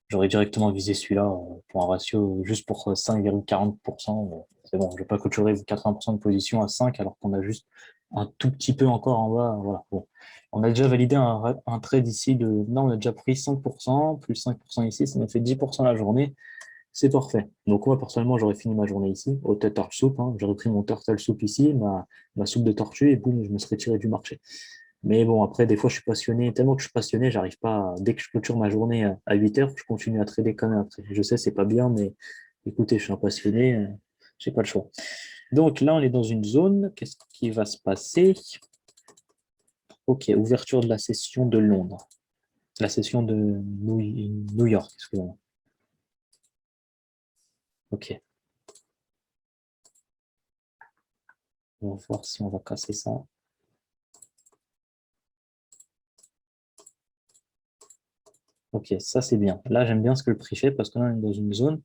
J'aurais directement visé celui-là pour un ratio juste pour 5,40%. C'est bon, je ne vais pas clôturer 80% de position à 5 alors qu'on a juste un tout petit peu encore en bas. Voilà. Bon. On a déjà validé un trade ici de. Là, on a déjà pris 5%, plus 5% ici, ça nous fait 10% la journée. C'est parfait. Donc moi, personnellement, j'aurais fini ma journée ici, au turtle soup, hein. J'aurais pris mon turtle soup ici, ma soupe de tortue, et boum, je me serais tiré du marché. Mais bon, après, des fois, je suis passionné. Tellement que je suis passionné, j'arrive pas. Dès que je clôture ma journée à 8 heures, je continue à trader quand même après. Je sais, c'est pas bien, mais écoutez, je suis un passionné, j'ai pas le choix. Donc là, on est dans une zone. Qu'est-ce qui va se passer? Ok, ouverture de la session de Londres. La session de New York, excusez-moi. Ok. On va voir si on va casser ça. Ok, ça c'est bien. Là, j'aime bien ce que le prix fait parce qu'on est dans une zone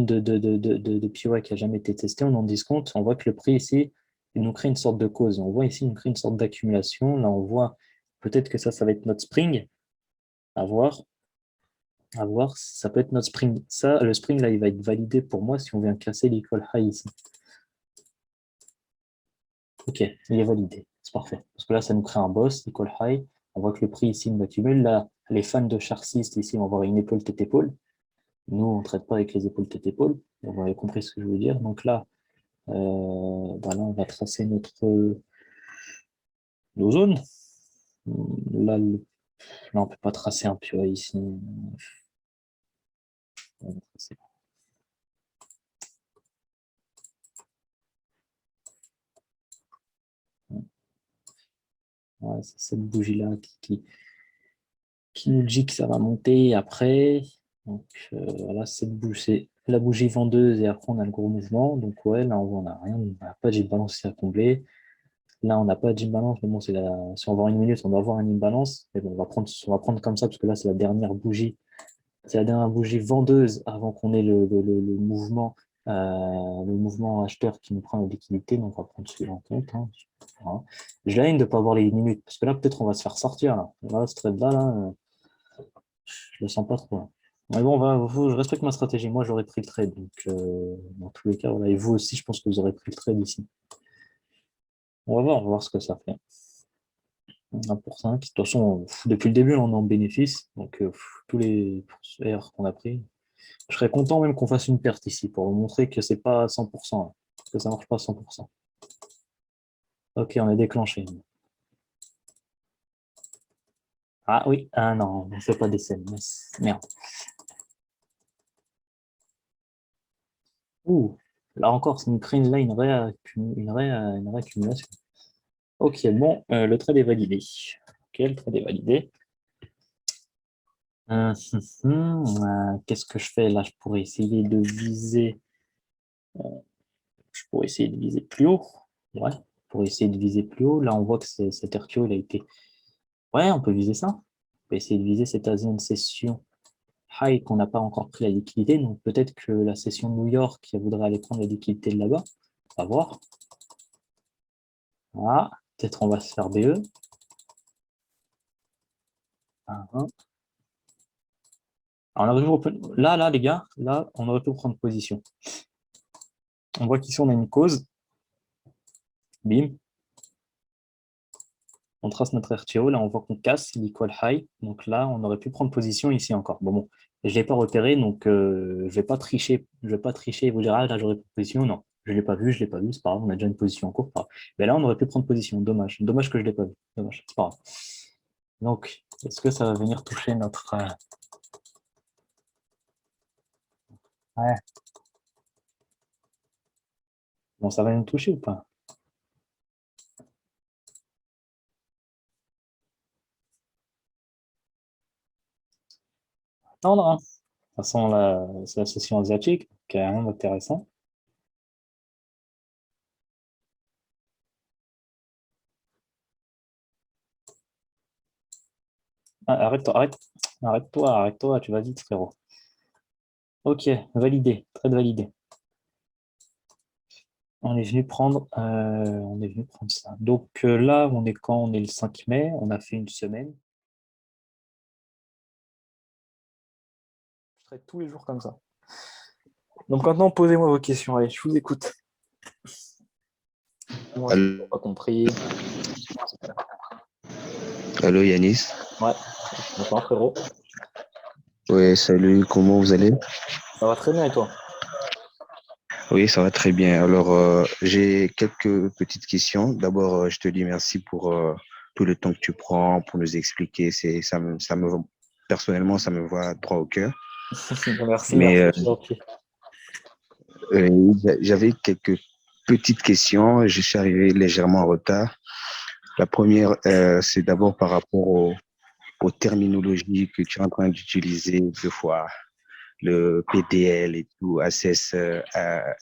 de PY qui n'a jamais été testée. On en discompte. On voit que le prix ici, il nous crée une sorte de cause. On voit ici, il nous crée une sorte d'accumulation. Là, on voit peut-être que ça va être notre spring. À voir. À voir. Ça peut être notre spring. Ça, le spring, là, il va être validé pour moi si on vient casser l'equal high ici. Ok, il est validé. C'est parfait. Parce que là, ça nous crée un boss, equal high. On voit que le prix ici, il accumule. Là, les fans de Charciste ici vont avoir une épaule tête épaule. Nous, on ne traite pas avec les épaules tête épaule. Vous avez compris ce que je veux dire. Donc là, là on va tracer nos zones. Là, on ne peut pas tracer un POA ici. Ouais, c'est cette bougie-là qui nous dit que ça va monter après. Donc voilà, cette bougie, c'est la bougie vendeuse et après on a le gros mouvement. Donc ouais, là on n'a rien, on n'a pas de balance à combler. Là on n'a pas de balance, mais bon, si on va avoir une minute, on doit avoir une balance. Mais bon, on va prendre comme ça parce que là c'est la dernière bougie. C'est la dernière bougie vendeuse avant qu'on ait le mouvement acheteur qui nous prend la liquidité. Donc on va prendre celui-là en compte, hein. Voilà. Je la haine de ne pas avoir les minutes parce que là peut-être on va se faire sortir. Là, ce trade-là, je le sens pas trop, là. Mais bon, je respecte ma stratégie. Moi, j'aurais pris le trade. Donc, dans tous les cas, voilà. Et vous aussi, je pense que vous aurez pris le trade ici. On va voir ce que ça fait. 1 pour 5. De toute façon, depuis le début, on est en bénéfice. Donc, tous les R qu'on a pris, je serais content même qu'on fasse une perte ici pour vous montrer que c'est pas 100%, hein, que ça marche pas à 100%. Ok, on est déclenché. Ah oui, ah non, on ne fait pas des scènes. Merde. Ouh, là encore, ça nous crée une réaccumulation. Ok, bon, le trade est validé. Ok, le trade est validé. Qu'est-ce que je fais là? Je pourrais essayer de viser. Je pourrais essayer de viser plus haut. Ouais, pour essayer de viser plus haut. Là, on voit que cet RTO, il a été. Ouais, on peut viser ça. On peut essayer de viser cette Asian session high qu'on n'a pas encore pris la liquidité. Donc peut-être que la session New York, qui voudrait aller prendre la liquidité de là-bas. On va voir. Voilà. Peut-être on va se faire BE. Alors, là, les gars, là, on aurait pu prendre position. On voit qu'ici, on a une cause. Bim. On trace notre RTO. Là, on voit qu'on casse l'equal high. Donc là, on aurait pu prendre position ici encore. Bon, je ne l'ai pas repéré, donc je ne vais pas tricher. Je vais pas tricher et vous dire, ah, là, j'aurais pris position. Non, je ne l'ai pas vu, c'est pas grave, on a déjà une position en cours. Mais là, on aurait pu prendre position. Dommage. Dommage que je ne l'ai pas vu. Dommage, c'est pas grave. Donc, est-ce que ça va venir toucher notre... Ouais. Bon, ça va nous toucher ou pas? Attendre, hein. De toute façon, c'est la session asiatique, qui a rien d'intéressant. Ah, arrête-toi, tu vas vite, frérot. Ok, validé, trade validé. On est venu prendre ça. Donc là, on est quand? On est le 5 mai, on a fait une semaine. Je trade tous les jours comme ça. Donc maintenant, posez-moi vos questions. Allez, je vous écoute. Moi, je n'ai pas compris. Allô Yanis. Ouais, bonsoir, frérot. Oui, salut, comment vous allez? Ça va très bien et toi? Oui, ça va très bien. Alors, j'ai quelques petites questions. D'abord, je te dis merci pour tout le temps que tu prends pour nous expliquer. Personnellement, ça me va droit au cœur. Merci, Mais c'est gentil. j'avais quelques petites questions. Je suis arrivé légèrement en retard. La première, c'est d'abord par rapport aux terminologies que tu es en train d'utiliser deux fois. Le PDL et tout, ACS,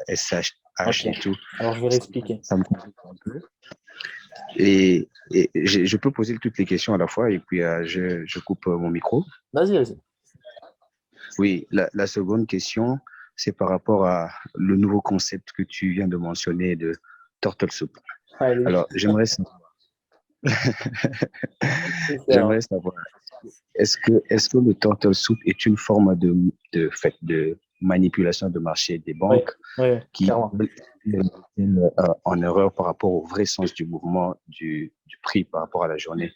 SH Ok. et tout. Alors, je vais réexpliquer. Ça me complique un peu. Et je peux poser toutes les questions à la fois et puis je coupe mon micro. Vas-y. Oui, la seconde question, c'est par rapport à le nouveau concept que tu viens de mentionner de Turtle Soup. Allez. Alors, j'aimerais savoir, est-ce que le Turtle Soup est une forme de manipulation de marché des banques qui mettent en erreur par rapport au vrai sens du mouvement du prix par rapport à la journée?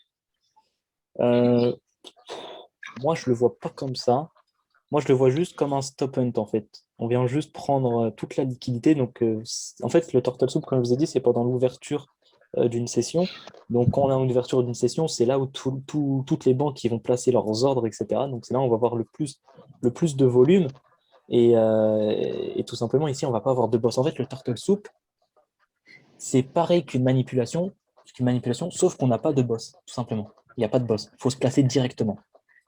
Moi, je le vois pas comme ça. Moi, je le vois juste comme un stop hunt, en fait. On vient juste prendre toute la liquidité. Donc, en fait, le Turtle Soup, comme je vous ai dit, c'est pendant l'ouverture d'une session. Donc, quand on a une ouverture d'une session, c'est là où toutes les banques qui vont placer leurs ordres, etc. Donc, c'est là où on va avoir le plus de volume. Et tout simplement, ici, on ne va pas avoir de boss. En fait, le Turtle Soup, c'est pareil qu'une manipulation, sauf qu'on n'a pas de boss, tout simplement. Il n'y a pas de boss. Il faut se placer directement.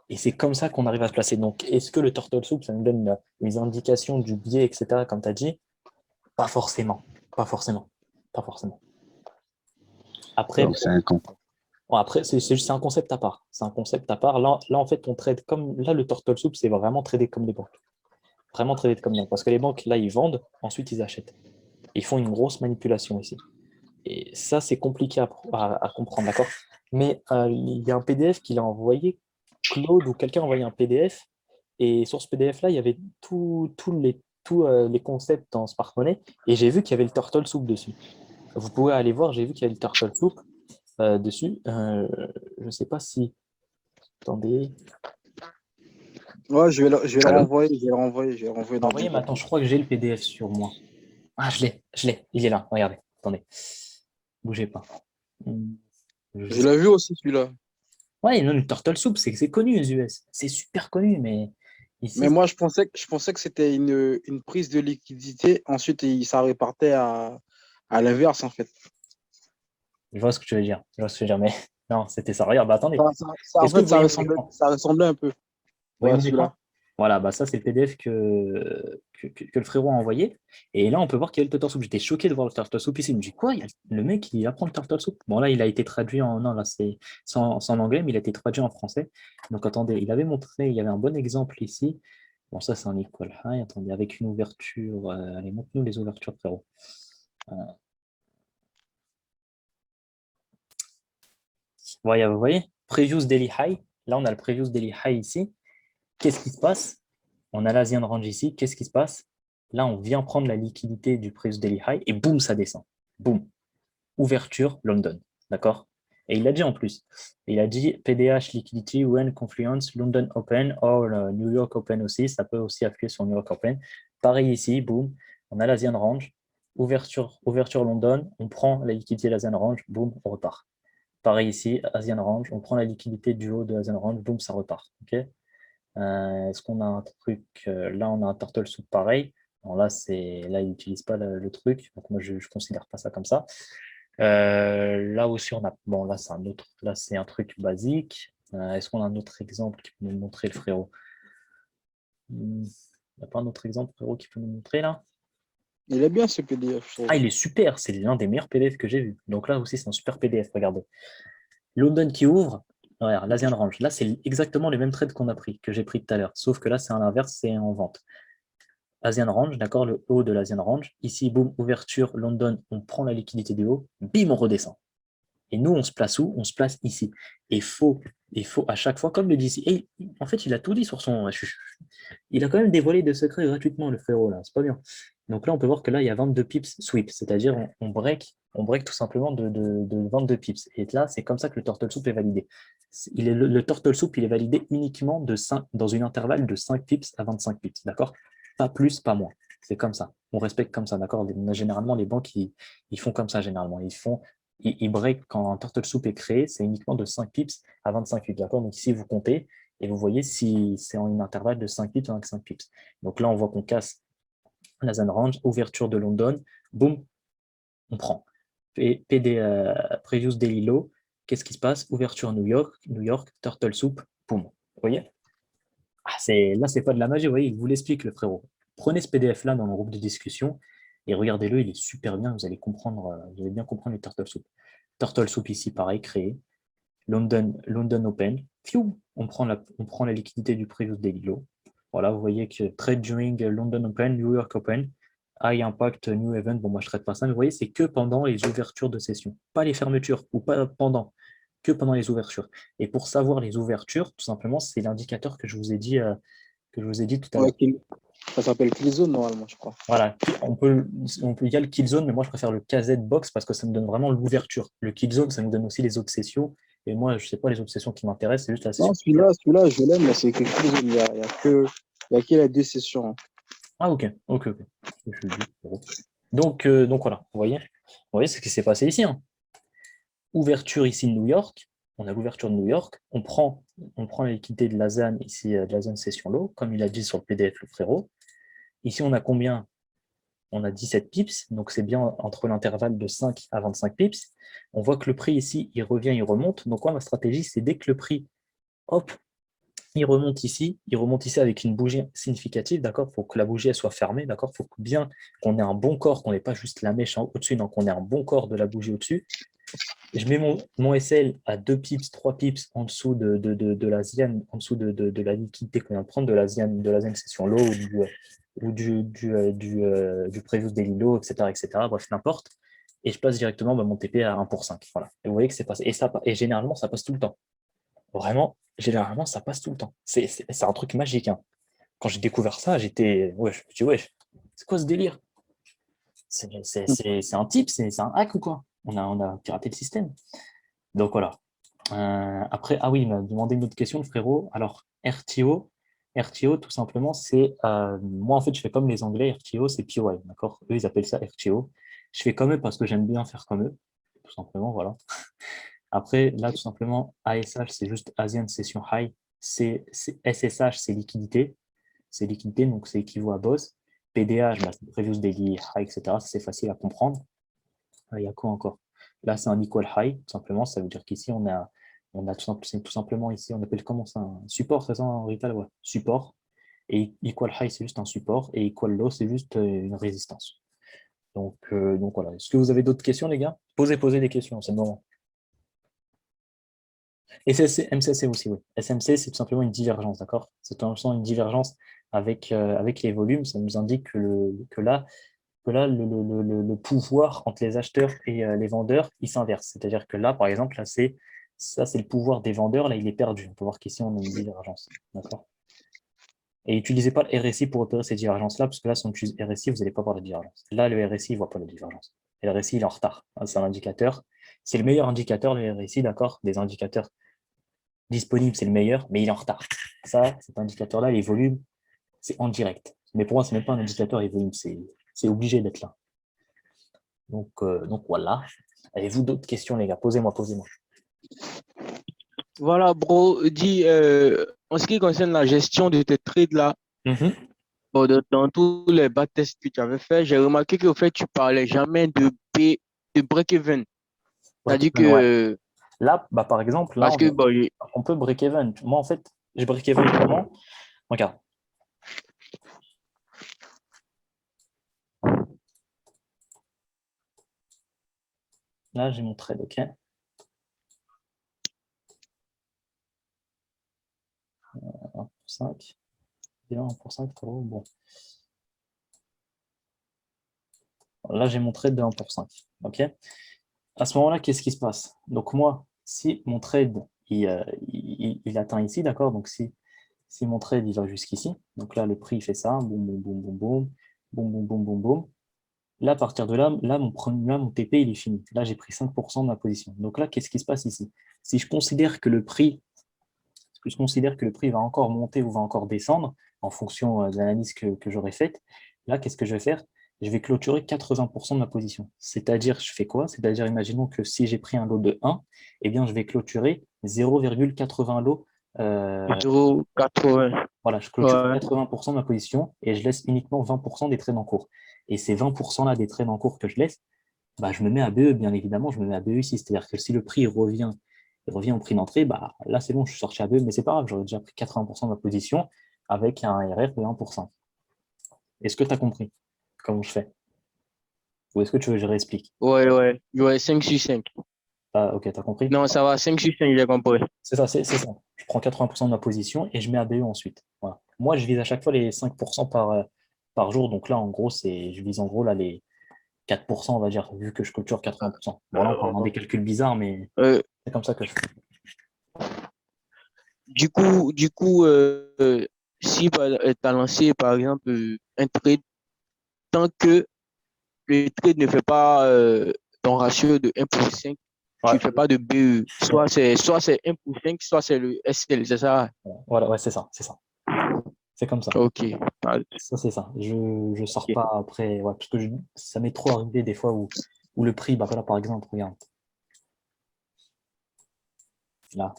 Et c'est comme ça qu'on arrive à se placer. Donc, est-ce que le Turtle Soup, ça nous donne les indications du biais, etc., comme tu as dit? Pas forcément. Pas forcément. Pas forcément. Après, Donc, c'est un concept. bon, après c'est un concept à part. C'est un concept à part. Là, en fait, on trade comme. Là, le Turtle Soup, c'est vraiment trader comme des banques. Vraiment trader comme des banques. Parce que les banques, là, ils vendent, ensuite, ils achètent. Ils font une grosse manipulation ici. Et ça, c'est compliqué à comprendre, d'accord? Mais il y a un PDF qu'il a envoyé, Claude, ou quelqu'un a envoyé un PDF, et sur ce PDF-là, il y avait tous les concepts en Spark Money, et j'ai vu qu'il y avait le Turtle Soup dessus. Vous pouvez aller voir, j'ai vu qu'il y avait le Turtle Soup dessus. Je ne sais pas si... Attendez. Ouais, je vais le Allô? renvoyer, je vais le renvoyer dans le Envoyez, mais attends, je crois que j'ai le PDF sur moi. Ah, je l'ai, il est là, regardez, attendez. Bougez pas. Je Je l'ai vu aussi, celui-là. Ouais, non, le turtle soup, c'est connu aux US. C'est super connu, mais Mais ici, moi, je pensais que c'était une prise de liquidité. Ensuite, ça repartait à l'inverse, en fait. je vois ce que tu veux dire. Je vois ce que tu veux dire, mais non, c'était ça. Regarde, bah attendez. En Est-ce que fait, vous voyez mon écran? ça ressemblait un peu. Vous voyez Ouais, mon celui-là. écran? Voilà, bah ça, c'est le PDF que le frérot a envoyé. Et là, on peut voir qu'il y a le turtle soup. J'étais choqué de voir le turtle soup ici. Il me dit quoi? Le mec, il apprend le turtle soup. Bon, là, il a été traduit en. Non, là, c'est en anglais, mais il a été traduit en français. Donc, attendez, il avait montré, il y avait un bon exemple ici. Bon, ça, c'est un equal high. Attendez, avec une ouverture. Allez, montre-nous les ouvertures, frérot. Voilà, vous voyez, Previous Daily High. Là, on a le Previous Daily High ici. Qu'est-ce qui se passe? On a l'Asian Range ici. Qu'est-ce qui se passe? Là, on vient prendre la liquidité du Previous Daily High et boum, ça descend. Boum. Ouverture London. D'accord? Et il a dit en plus. Il a dit PDH Liquidity when Confluence London Open or New York Open aussi. Ça peut aussi appuyer sur New York Open. Pareil ici, boum. On a l'Asian Range. Ouverture London. On prend la liquidité de l'Asian Range. Boum, on repart. Pareil ici, Asian Range, on prend la liquidité du haut de Asian Range, boum, ça repart. Okay. Est-ce qu'on a un truc là, on a un turtle soup pareil. Alors là, il n'utilise pas le truc, donc moi, je ne considère pas ça comme ça. Là aussi, on a. Bon, là, c'est un autre. Là, c'est un truc basique. Est-ce qu'on a un autre exemple qui peut nous montrer le frérot? Il n'y a pas un autre exemple, frérot, qui peut nous montrer là? Il est bien, ce PDF, je trouve. Ah, il est super, c'est l'un des meilleurs PDF que j'ai vu. Donc là aussi, c'est un super PDF, regardez. London qui ouvre, regarde, l'Asian Range. Là, c'est exactement les mêmes trades qu'on a pris, que j'ai pris tout à l'heure. Sauf que là, c'est à l'inverse, c'est en vente. Asian Range, d'accord, le haut de l'Asian Range. Ici, boum, ouverture, London, on prend la liquidité du haut, bim, on redescend. Et nous, on se place où? On se place ici. Et il faut à chaque fois, comme le dit ici. Et en fait, il a tout dit sur son. Il a quand même dévoilé des secrets gratuitement, le frérot, là. C'est pas bien. Donc là, on peut voir que là, il y a 22 pips sweep, c'est-à-dire on break tout simplement de 22 pips. Et là, c'est comme ça que le turtle soup est validé. Le turtle soup, il est validé uniquement dans une intervalle de 5 pips à 25 pips, d'accord? Pas plus, pas moins. C'est comme ça. On respecte comme ça, d'accord? Généralement, les banques, ils font comme ça, généralement. Ils break quand un turtle soup est créé, c'est uniquement de 5 pips à 25 pips, d'accord? Donc ici, vous comptez et vous voyez si c'est en une intervalle de 5 pips ou 5 pips. Donc là, on voit qu'on casse l'Asian Range, ouverture de London, boum, on prend. Previous Daily Low, qu'est-ce qui se passe? Ouverture New York, Turtle Soup, boum. Vous voyez? Là, c'est pas de la magie, vous voyez, il vous l'explique, le frérot. Prenez ce PDF-là dans le groupe de discussion et regardez-le, il est super bien, vous allez bien comprendre les Turtle Soup. Turtle Soup ici, pareil, créé. London Open, on prend la liquidité du Previous Daily Low. Voilà, vous voyez que trade during London Open, New York Open, high impact new event. Bon, moi je ne traite pas ça, mais vous voyez, c'est que pendant les ouvertures de session, pas les fermetures ou pas pendant, que pendant les ouvertures. Et pour savoir les ouvertures, tout simplement, c'est l'indicateur que je vous ai dit tout à Ouais, l'heure. ça s'appelle Killzone, normalement, je crois. Voilà, il y a le kill zone, mais moi je préfère le KZ box parce que ça me donne vraiment l'ouverture. Le kill zone, ça me donne aussi les obsessions. Et moi, je ne sais pas les obsessions qui m'intéressent, c'est juste la Non, session. celui-là, je l'aime, mais c'est écrit Killzone. Il y a que les deux sessions, hein. Ah, ok. Donc voilà, vous voyez ce qui s'est passé ici, hein. Ouverture ici de New York, on a l'ouverture de New York, on prend la liquidité de la ZAN ici, de la zone session low, comme il a dit sur le PDF, le frérot. Ici, on a combien? On a 17 pips, donc c'est bien entre l'intervalle de 5 à 25 pips. On voit que le prix ici, il revient, il remonte. Donc, moi, ma stratégie, c'est dès que le prix, hop, il remonte ici avec une bougie significative, d'accord? Il faut que la bougie elle soit fermée, d'accord? Il faut bien qu'on ait un bon corps, qu'on n'ait pas juste la mèche au-dessus, donc qu'on ait un bon corps de la bougie au-dessus. Je mets mon SL à 2 pips, 3 pips en dessous de la ZIAN, en dessous de la liquidité qu'on vient de prendre, de la ZIAN session low ou du previous daily low, etc. Bref, n'importe. Et je passe directement mon TP à 1 pour 5. Voilà. Et vous voyez que c'est passé. Et généralement, ça passe tout le temps. Vraiment, généralement, ça passe tout le temps. C'est un truc magique, hein. Quand j'ai découvert ça, j'étais. Ouais, je me dis, ouais, c'est quoi ce délire? C'est un type, c'est un hack ou quoi? On a piraté le système. Donc voilà. Après, ah oui, il m'a demandé une autre question, le frérot. Alors, RTO, tout simplement, c'est. Moi, en fait, je fais comme les Anglais, RTO, c'est POI, d'accord? Eux, ils appellent ça RTO. Je fais comme eux parce que j'aime bien faire comme eux. tout simplement, voilà. Après, là, tout simplement, ASH, c'est juste Asian Session High. SSH, c'est liquidité. C'est liquidité, donc c'est équivaut à BOSS. PDH, bah, c'est Previous Daily High, etc. Ça, c'est facile à comprendre. Il y a quoi encore? Là, c'est un equal high, tout simplement. Ça veut dire qu'ici, on a tout simplement ici, on appelle comment ça? Un support, c'est ça, en retail? Ouais. Support. Et equal high, c'est juste un support. Et equal low, c'est juste une résistance. Donc voilà. Est-ce que vous avez d'autres questions, les gars? Posez des questions, c'est le moment. Et MCC aussi, oui. SMC, c'est tout simplement une divergence, d'accord? C'est tout simplement une divergence avec les volumes. Ça nous indique que là, le pouvoir entre les acheteurs et les vendeurs, il s'inverse. C'est-à-dire que là, par exemple, là, c'est le pouvoir des vendeurs, là, il est perdu. On peut voir qu'ici, on a une divergence. D'accord? Et n'utilisez pas le RSI pour opérer ces divergences-là, parce que là, si on utilise RSI, vous n'allez pas voir de divergence. Là, le RSI, il ne voit pas la divergence. Et le RSI, il est en retard. C'est un indicateur. C'est le meilleur indicateur, le RSI, d'accord? Des indicateurs disponibles, c'est le meilleur, mais il est en retard. Ça, cet indicateur-là, les volumes, c'est en direct. Mais pour moi, ce n'est même pas un indicateur, les volumes, c'est obligé d'être là. Donc voilà. Avez-vous d'autres questions, les gars? Posez-moi. Voilà, bro, dis, en ce qui concerne la gestion de tes trades là, bon, dans tous les backtests que tu avais fait, j'ai remarqué qu'au fait, tu parlais jamais de break-even. C'est-à-dire Break-even, ouais. que, Là, bah, par exemple, là, parce que, bon, on peut break-even. Moi, en fait, je break-even comment? Regarde. Là, j'ai mon trade, OK? 1 pour 5. 1 pour 5, bon. Là, j'ai mon trade de 1 pour 5. OK? À ce moment-là, qu'est-ce qui se passe? Donc, moi, si mon trade, il atteint ici, d'accord? Donc, si mon trade, il va jusqu'ici, donc là, le prix, il fait ça, boum, boum, boum, boum, boum, boum, boum, boum, boum, boum. Là, à partir de là, mon TP, il est fini. Là, j'ai pris 5% de ma position. Donc là, qu'est-ce qui se passe ici? Si je considère que le prix va encore monter ou va encore descendre, en fonction de l'analyse que j'aurais faite, là, qu'est-ce que je vais faire? Je vais clôturer 80% de ma position. C'est-à-dire, je fais quoi? C'est-à-dire, imaginons que si j'ai pris un lot de 1, eh bien, je vais clôturer 0,80 lots. 0,80. Voilà, je clôture Ouais. 80% de ma position et je laisse uniquement 20% des trades en cours. Et ces 20%-là des trades en cours que je laisse, bah, je me mets à BE, bien évidemment, je me mets à BE ici. C'est-à-dire que si le prix revient au prix d'entrée, bah, là, c'est bon, je suis sorti à BE, mais c'est pas grave, j'aurais déjà pris 80% de ma position avec un RR de 1%. Est-ce que tu as compris comment je fais? Ou est-ce que tu veux que je réexplique? Ouais, 5 sur 5. Ah, ok, tu as compris? Non, ça va, 5 sur 5, j'ai compris. C'est ça, c'est ça. Je prends 80% de ma position et je mets à BE ensuite. Voilà. Moi, je vise à chaque fois les 5% par jour. Donc là, en gros, je vise en gros là, les 4%, on va dire, vu que je clôture 80%. Bon, là, on parle dans des calculs bizarres, mais Euh, c'est comme ça que je fais. du coup, si tu as lancé, par exemple, un trade, tant que le trade ne fait pas ton ratio de 1 pour 5, tu Ouais, ne fais pas de BE. Soit c'est 1 pour 5, soit c'est le SL, c'est ça? voilà, ouais, c'est ça. C'est comme ça. Ok. Ah, Ça, c'est ça. Je sors pas après, ouais, parce que ça m'est trop arrivé des fois où le prix, bah voilà, par exemple, regarde. Là.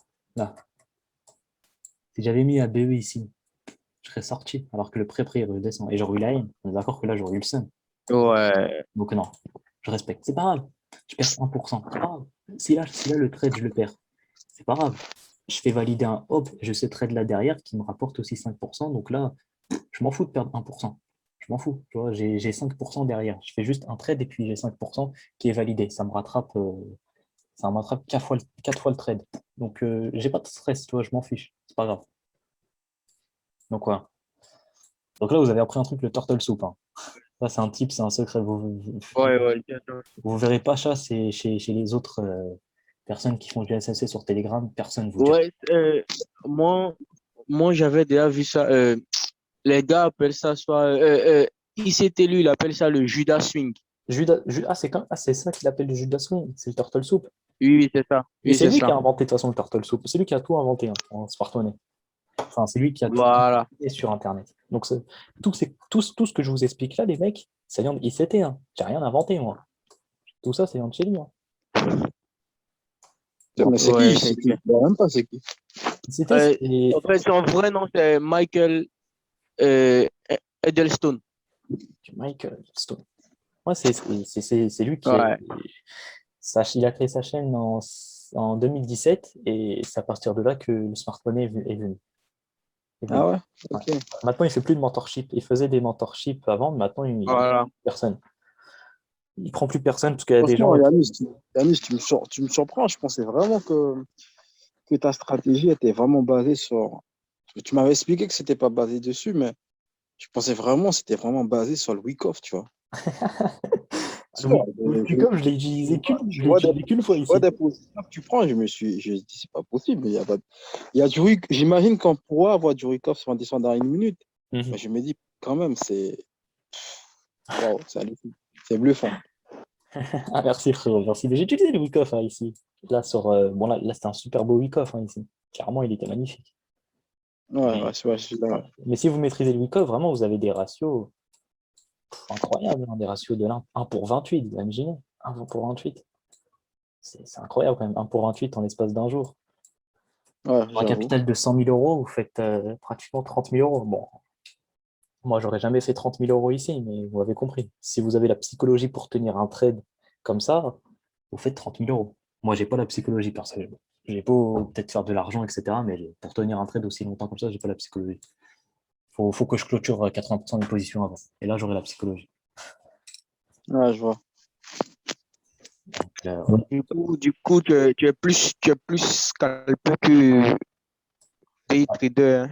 Si j'avais mis à BE ici, je serais sorti, alors que le prix redescend. Et j'aurais eu la haine. On est d'accord que là, j'aurais eu le seum. ouais. Donc non, je respecte. C'est pas grave. Je perds 1%. C'est pas grave. Si là, le trade, je le perds, c'est pas grave. Je fais valider un hop, je ce trade là derrière qui me rapporte aussi 5%. Donc là, je m'en fous de perdre 1%. Je m'en fous. Tu vois, j'ai 5% derrière. Je fais juste un trade et puis j'ai 5% qui est validé. Ça me rattrape 4 fois le trade. Donc j'ai pas de stress, tu vois, je m'en fiche. C'est pas grave. Donc voilà. Donc là, vous avez appris un truc, le turtle soup, hein. Ça, c'est un tip, c'est un secret. Ouais. Vous verrez pas ça chez les autres personnes qui font du SLC sur Telegram. Personne ne vous dira. Ouais, moi j'avais déjà vu ça. Les gars appellent ça soit. ICT, lui, il appelle ça le Judas Swing. C'est ça qu'il appelle le Judas Swing, c'est le turtle soup. Oui, c'est ça. Et Oui, c'est c'est lui qui ça. a inventé de toute façon le turtle soup. C'est lui qui a tout inventé, hein, en Spartanais. Enfin, c'est lui qui a tout Voilà. inventé sur Internet. Donc tout ce que je vous explique là, les mecs, ça vient de ICT. Hein. J'ai rien inventé, moi. Tout ça, c'est vient de chez lui. Hein. Mais c'est Ouais, qui? C'est qui? Je ne sais même pas c'est qui. C'était, en fait, son vrai nom, c'est Michael euh, Edelstone. Michael Stone. Ouais, c'est lui qui Ouais. il a créé sa chaîne en 2017 et c'est à partir de là que le smartphone est venu. Ah ouais? Ouais. Ok. Maintenant, il fait plus de mentorship. Il faisait des mentorships avant, mais maintenant, il prend Voilà. plus personne. Il prend plus personne parce qu'il y a des Franchement, gens. Yanis, tu me surprends. Je pensais vraiment que ta stratégie était vraiment basée sur. Tu m'avais expliqué que c'était pas basé dessus, mais je pensais vraiment que c'était vraiment basé sur le week-off, tu vois. Oui, Sûr, comme je l'ai utilisé qu'une fois je vois ici. des positions que tu prends, je me dis, c'est pas possible. Il y a du week, j'imagine qu'on pourra avoir du week-off sur un descendant à une minute, Mhm. mais je me dis, quand même, waouh, c'est bluffant. Ah, merci frérot, merci. Mais j'ai utilisé le week-off hein, ici. Là, bon, là c'était un super beau week-off hein, ici. Clairement, il était magnifique. Ouais, Mais, je suis d'accord. mais si vous maîtrisez le week-off, vraiment, vous avez des ratios incroyables, hein, des ratios de 1 pour 28, vous imaginez? 1 pour 28. C'est incroyable quand même, 1 pour 28 en l'espace d'un jour. Ouais, Pour un j'avoue. capital de 100 000 euros, vous faites pratiquement 30 000 euros. Bon, moi, j'aurais jamais fait 30 000 euros ici, mais vous avez compris. Si vous avez la psychologie pour tenir un trade comme ça, vous faites 30 000 euros. Moi, j'ai pas la psychologie personnellement. J'ai beau peut-être faire de l'argent, etc. Mais pour tenir un trade aussi longtemps comme ça, j'ai pas la psychologie. Faut que je clôture 80% des positions avant. Et là, j'aurai la psychologie. Ouais, je vois. Donc, voilà. Du coup, tu es plus scalper que day trader.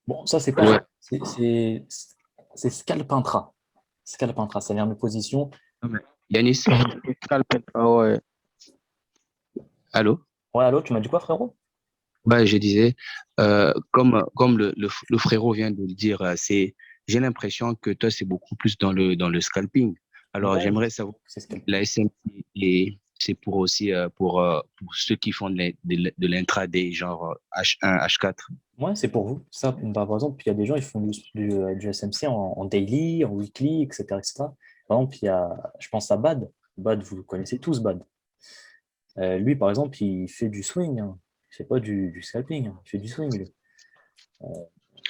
Bon, ça, c'est Ouais. pas. C'est scalp intra. Scalp intra, c'est-à-dire mes positions. Non, mais Yanis, Tu scalpes. Ah ouais. allô? Ouais, allô, tu m'as dit quoi, frérot? Ouais, je disais, comme le frérot vient de le dire, j'ai l'impression que toi, c'est beaucoup plus dans le scalping. Alors, Ouais, j'aimerais savoir, c'est scalp. la SMC, c'est pour aussi pour ceux qui font de l'intraday, genre H1, H4. Ouais, c'est pour vous. Ça, bah, par exemple, il y a des gens, ils font du SMC en daily, en weekly, etc., etc. Par exemple, je pense à Bad. Bad, vous le connaissez tous, Bad. Lui, par exemple, il fait du swing, hein. Il fait pas du scalping, hein. Il fait du swing, lui.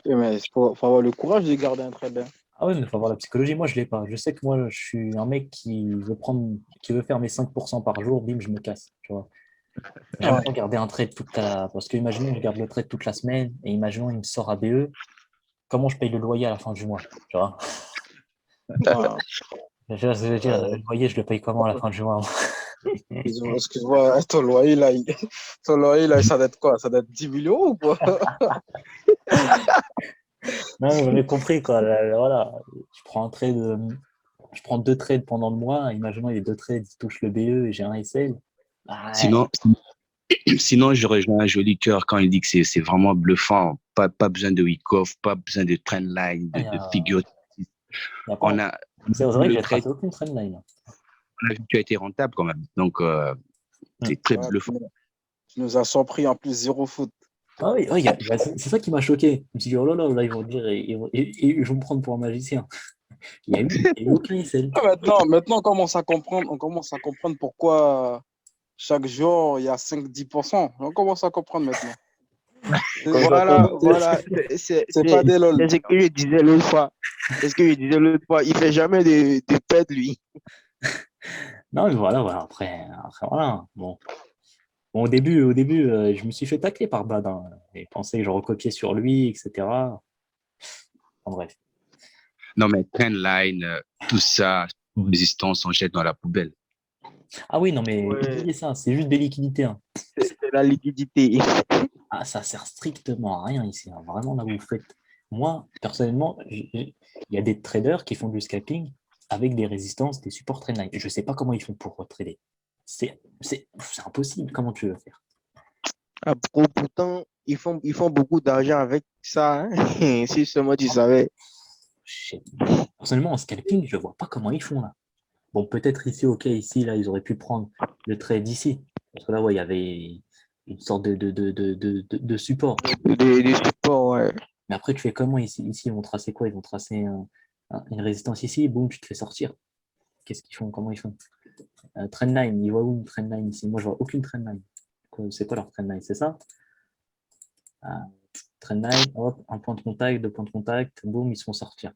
Mais faut avoir le courage de garder un trader. Ah ouais, mais il faut avoir la psychologie. Moi, je l'ai pas. Je sais que moi, je suis un mec qui veut faire mes 5% par jour, bim, je me casse. Tu vois. J'aime Ouais. pas garder un trade Parce que imaginons, je garde le trade toute la semaine et imaginons, il me sort ABE. Comment je paye le loyer à la fin du mois? Tu vois. Ouais. Je veux dire, le loyer, je le paye comment à la fin du mois? Excuse-moi, ton loyer, là, ça doit être quoi? Ça doit être 10 000 euros ou quoi? Non, vous avez compris, quoi. Voilà. Je prends un trade, je prends 2 trades pendant le mois. Imaginons, les 2 trades, ils touchent le BE et j'ai un SL. Ah ouais. Sinon, sinon, je rejoins un joli cœur quand il dit que c'est vraiment bluffant. Pas besoin de week-off, pas besoin de trendline, Il y de a, figure. il y a pas... On a C'est vu vrai que le j'ai trade, tracé aucune trendline. on a vu que tu as été rentable quand même. Donc, Hmm. c'est très Ouais, bluffant. tu nous as surpris en plus zéro foot. Ah oui, ouais, c'est ça qui m'a choqué. Je me suis dit, oh là là, là, ils vont dire, et ils vont me prendre pour un magicien. Il y a eu aucun SL. Ah, maintenant, on commence à comprendre pourquoi chaque jour, il y a 5-10%. On commence à comprendre maintenant. Voilà. C'est pas des lol. C'est ce que je disais l'autre fois. C'est ce que je disais l'autre fois. Il fait jamais de pète, lui. Non, mais voilà. Après, voilà. Bon. Bon, au début je me suis fait tacler par Bad, hein. Et pensais que je recopiais sur lui, etc. En bref. Non, mais trendline, tout ça, résistance, on jette dans la poubelle. Ah oui, non, mais Ouais, oubliez ça, c'est juste des liquidités, hein. c'est la liquidité. Ah, ça sert strictement à rien ici, hein. Vraiment, là, vous faites. Moi, personnellement, il y a des traders qui font du scalping avec des résistances, des supports trendline. Et je ne sais pas comment ils font pour trader. C'est impossible. Comment tu veux faire? Ah, pourtant, ils font beaucoup d'argent avec ça, hein. Si seulement tu savais. Je sais- Personnellement, en scalping, je ne vois pas comment ils font là. Bon, peut-être ici, ok, ici, là, ils auraient pu prendre le trade ici. Parce que là, ouais, il y avait une sorte de support. Des supports, ouais. Mais après, tu fais comment ici? Ici, ils vont tracer quoi? Ils vont tracer une résistance ici, boum, tu te fais sortir. Qu'est-ce qu'ils font? Comment ils font? Trendline, il voit où une trendline ici? Moi, je vois aucune trendline. C'est quoi leur trendline? C'est ça? Trendline, hop, un point de contact, deux points de contact, boum, ils se font sortir.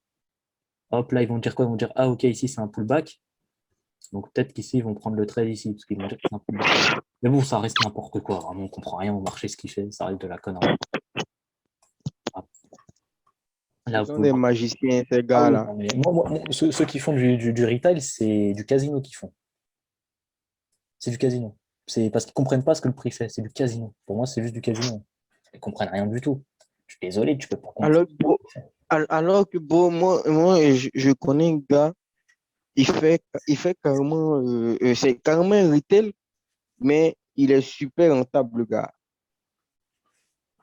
Hop, là, ils vont dire quoi? Ils vont dire, ah, ok, ici, c'est un pullback. Donc, peut-être qu'ici, ils vont prendre le trade ici, parce qu'ils vont dire que c'est un pullback. Mais bon, ça reste n'importe quoi. Vraiment, on ne comprend rien au marché, ce qu'il fait. Ça reste de la connerie. Là, Ils vous sont pouvez des voir. magiciens, ces Ah oui, gars-là. non, mais ceux qui font du retail, c'est du casino qu'ils font. C'est du casino. C'est parce qu'ils ne comprennent pas ce que le prix fait. C'est du casino. Pour moi, c'est juste du casino. Ils ne comprennent rien du tout. Je suis désolé, tu peux pas comprendre. Alors que bon, moi je connais un gars, il fait carrément, c'est carrément un retail, mais il est super rentable, le gars.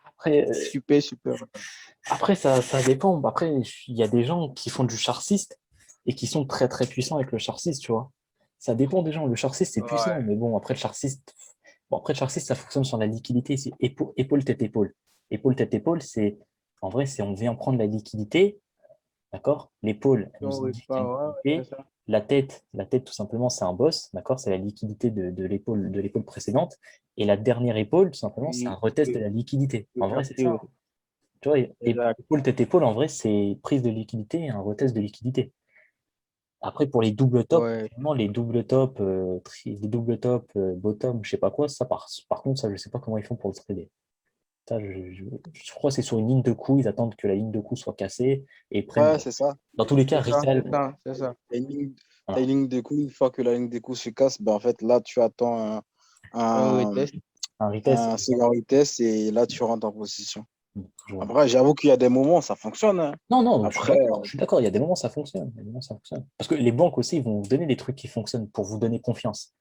Après, Super, super rentable. après ça dépend. Après, il y a des gens qui font du chartiste et qui sont très très puissants avec le chartiste, tu vois. Ça dépend des gens. Le chartiste, c'est puissant, Ouais. mais bon, après, le chartiste, ça fonctionne sur la liquidité. C'est épaule, tête, épaule. Épaule, tête, épaule, c'est en vrai, c'est on vient prendre la liquidité. D'accord? L'épaule, elle nous Donc, indique qu'il y a une c'est liquidité. ça. La tête, tout simplement, c'est un boss. D'accord? C'est la liquidité de l'épaule précédente. Et la dernière épaule, tout simplement, c'est un Oui, retest de oui, la liquidité. oui, En vrai, c'est ça. oui, Hein. Tu vois, exact. épaule, tête, épaule, en vrai, c'est prise de liquidité et un retest de liquidité. Après, pour les doubles tops, Ouais. vraiment, les doubles tops, bottom, je sais pas quoi, ça, par contre, ça, je sais pas comment ils font pour le trader. Ça, je crois que c'est sur une ligne de coup, ils attendent que la ligne de coup soit cassée et prennent. Ouais, c'est ça. Dans tous les cas, C'est ça, Rital, c'est ça, c'est ça. T'as voilà. une ligne de coup, une fois que la ligne de coup se casse, ben en fait, là, tu attends Un un, retest. Un Rital, un second test et là, tu rentres en position. je vois. Après, j'avoue qu'il y a des moments, ça fonctionne. Hein. Non, non, je suis Après, d'accord. Je suis d'accord. Il y a des moments, ça fonctionne. Il y a des moments, ça fonctionne. Parce que les banques aussi, ils vont vous donner des trucs qui fonctionnent pour vous donner confiance.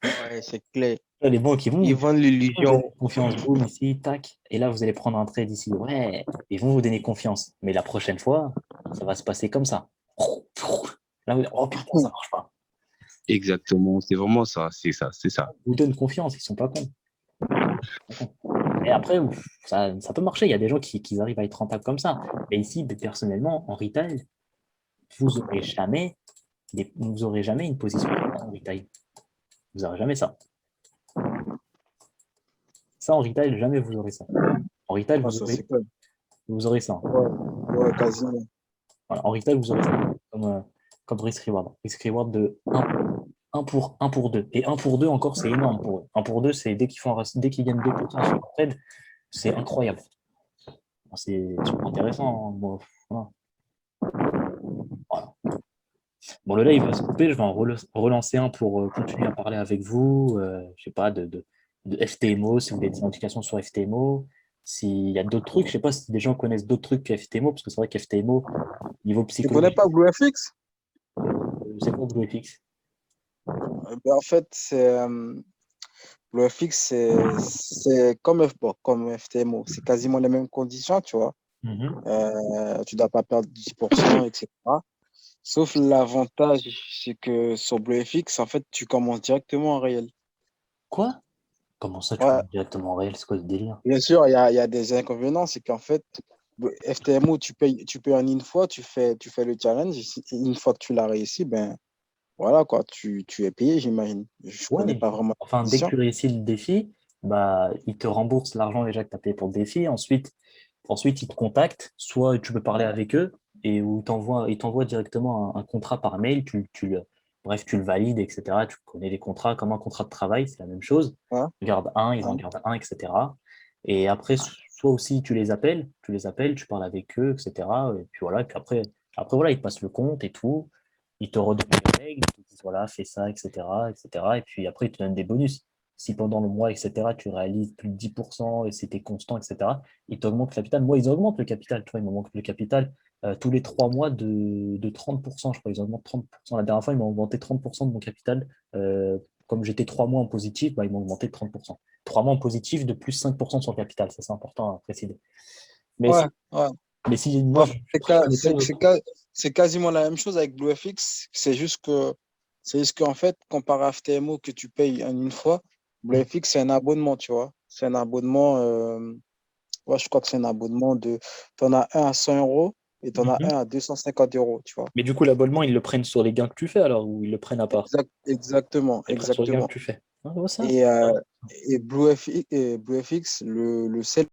Ouais, c'est clair. Là, les banques, Ils ils vendent vont vous l'illusion. donner confiance. Boum, ici, tac. Et là, vous allez prendre un trade ici. Ouais, ils vont vous donner confiance. Mais la prochaine fois, ça va se passer comme ça. Là, vous allez, oh putain, ça marche pas. Exactement, c'est vraiment ça, c'est ça, c'est ça. Ils vous donnent confiance, ils sont pas cons. Et après, ça peut marcher. Il y a des gens qui arrivent à être rentables comme ça. Mais ici, personnellement, en retail, vous n'aurez jamais, vous aurez jamais une position en retail. Vous n'aurez jamais ça. Ça, en retail, jamais vous aurez ça. En retail, ouais, ça, c'est cool. vous aurez ça. Ouais, ouais, quasiment. Voilà, en retail, vous aurez ça comme risk reward. Risk reward de 1 pour 2. Et 1 pour 2, encore, c'est énorme pour eux. 1 pour 2, c'est dès qu'ils gagnent 2% sur le trade, c'est incroyable. C'est super intéressant. Hein. Bon, voilà. Voilà. Bon, le live va se couper, je vais en relancer un pour continuer à parler avec vous. Je sais pas, de FTMO, si vous avez des indications sur FTMO. S'il y a d'autres trucs, je sais pas si des gens connaissent d'autres trucs que FTMO, parce que c'est vrai qu'FTMO, niveau Tu connais psychologie, pas BlueFX? c'est quoi BlueFX? Ben, en fait, BlueFX, c'est comme FTMO. C'est quasiment les mêmes conditions, tu vois. Tu ne dois pas perdre 10%, etc. Sauf l'avantage, c'est que sur BlueFX, en fait, tu commences directement en réel. Quoi? Comment ça, tu Ouais, commences directement en réel? C'est quoi ce délire? bien sûr, il y a des inconvénients, c'est qu'en fait, le FTMO, tu payes en une fois, tu fais le challenge, et une fois que tu l'as réussi, ben voilà quoi, tu es payé, j'imagine. Je Ouais, connais pas vraiment la enfin, dès que condition. tu réussis le défi, bah, il te rembourse l'argent déjà que tu as payé pour le défi. Ensuite, ils te contactent. Soit tu peux parler avec eux et ils t'envoient directement un contrat par mail. Bref, tu le valides, etc. Tu connais les contrats comme un contrat de travail, c'est la même chose. Ouais, Tu gardes un, ils en ouais. gardent un, etc. Et après, soit aussi tu les appelles, tu parles avec eux, etc. Et puis voilà, et puis après voilà, ils te passent le compte et tout. Ils te redonnent les règles, ils te disent voilà, fais ça, etc., etc. Et puis après, ils te donnent des bonus. Si pendant le mois, etc., tu réalises plus de 10% et c'était constant, etc., ils t'augmentent le capital. Moi, ils augmentent le capital, tu vois, ils m'augmentent le capital tous les 3 mois de 30%, je crois, ils augmentent 30%. La dernière fois, ils m'ont augmenté 30% de mon capital. Comme j'étais 3 mois en positif, bah, ils m'ont augmenté de 30%. 3 mois en positif de plus 5% sur le capital, ça c'est important à préciser. Mais Ouais, si, ouais. mais si moi, Ouais, je prenais pas de... c'est quasiment la même chose avec BlueFX. C'est juste qu'en fait, comparé à FTMO que tu payes en une fois, BlueFX, c'est un abonnement, tu vois. C'est un abonnement, ouais, je crois que c'est un abonnement de, tu en as un à 100 euros et tu en as Mhm. un à 250 euros, tu vois. Mais du coup, l'abonnement, ils le prennent sur les gains que tu fais alors, ou ils le prennent à part? Exactement, Ils le prennent sur les gains que exactement. tu fais. Ah, ouais, ça, Et, euh, et BlueFX, le sel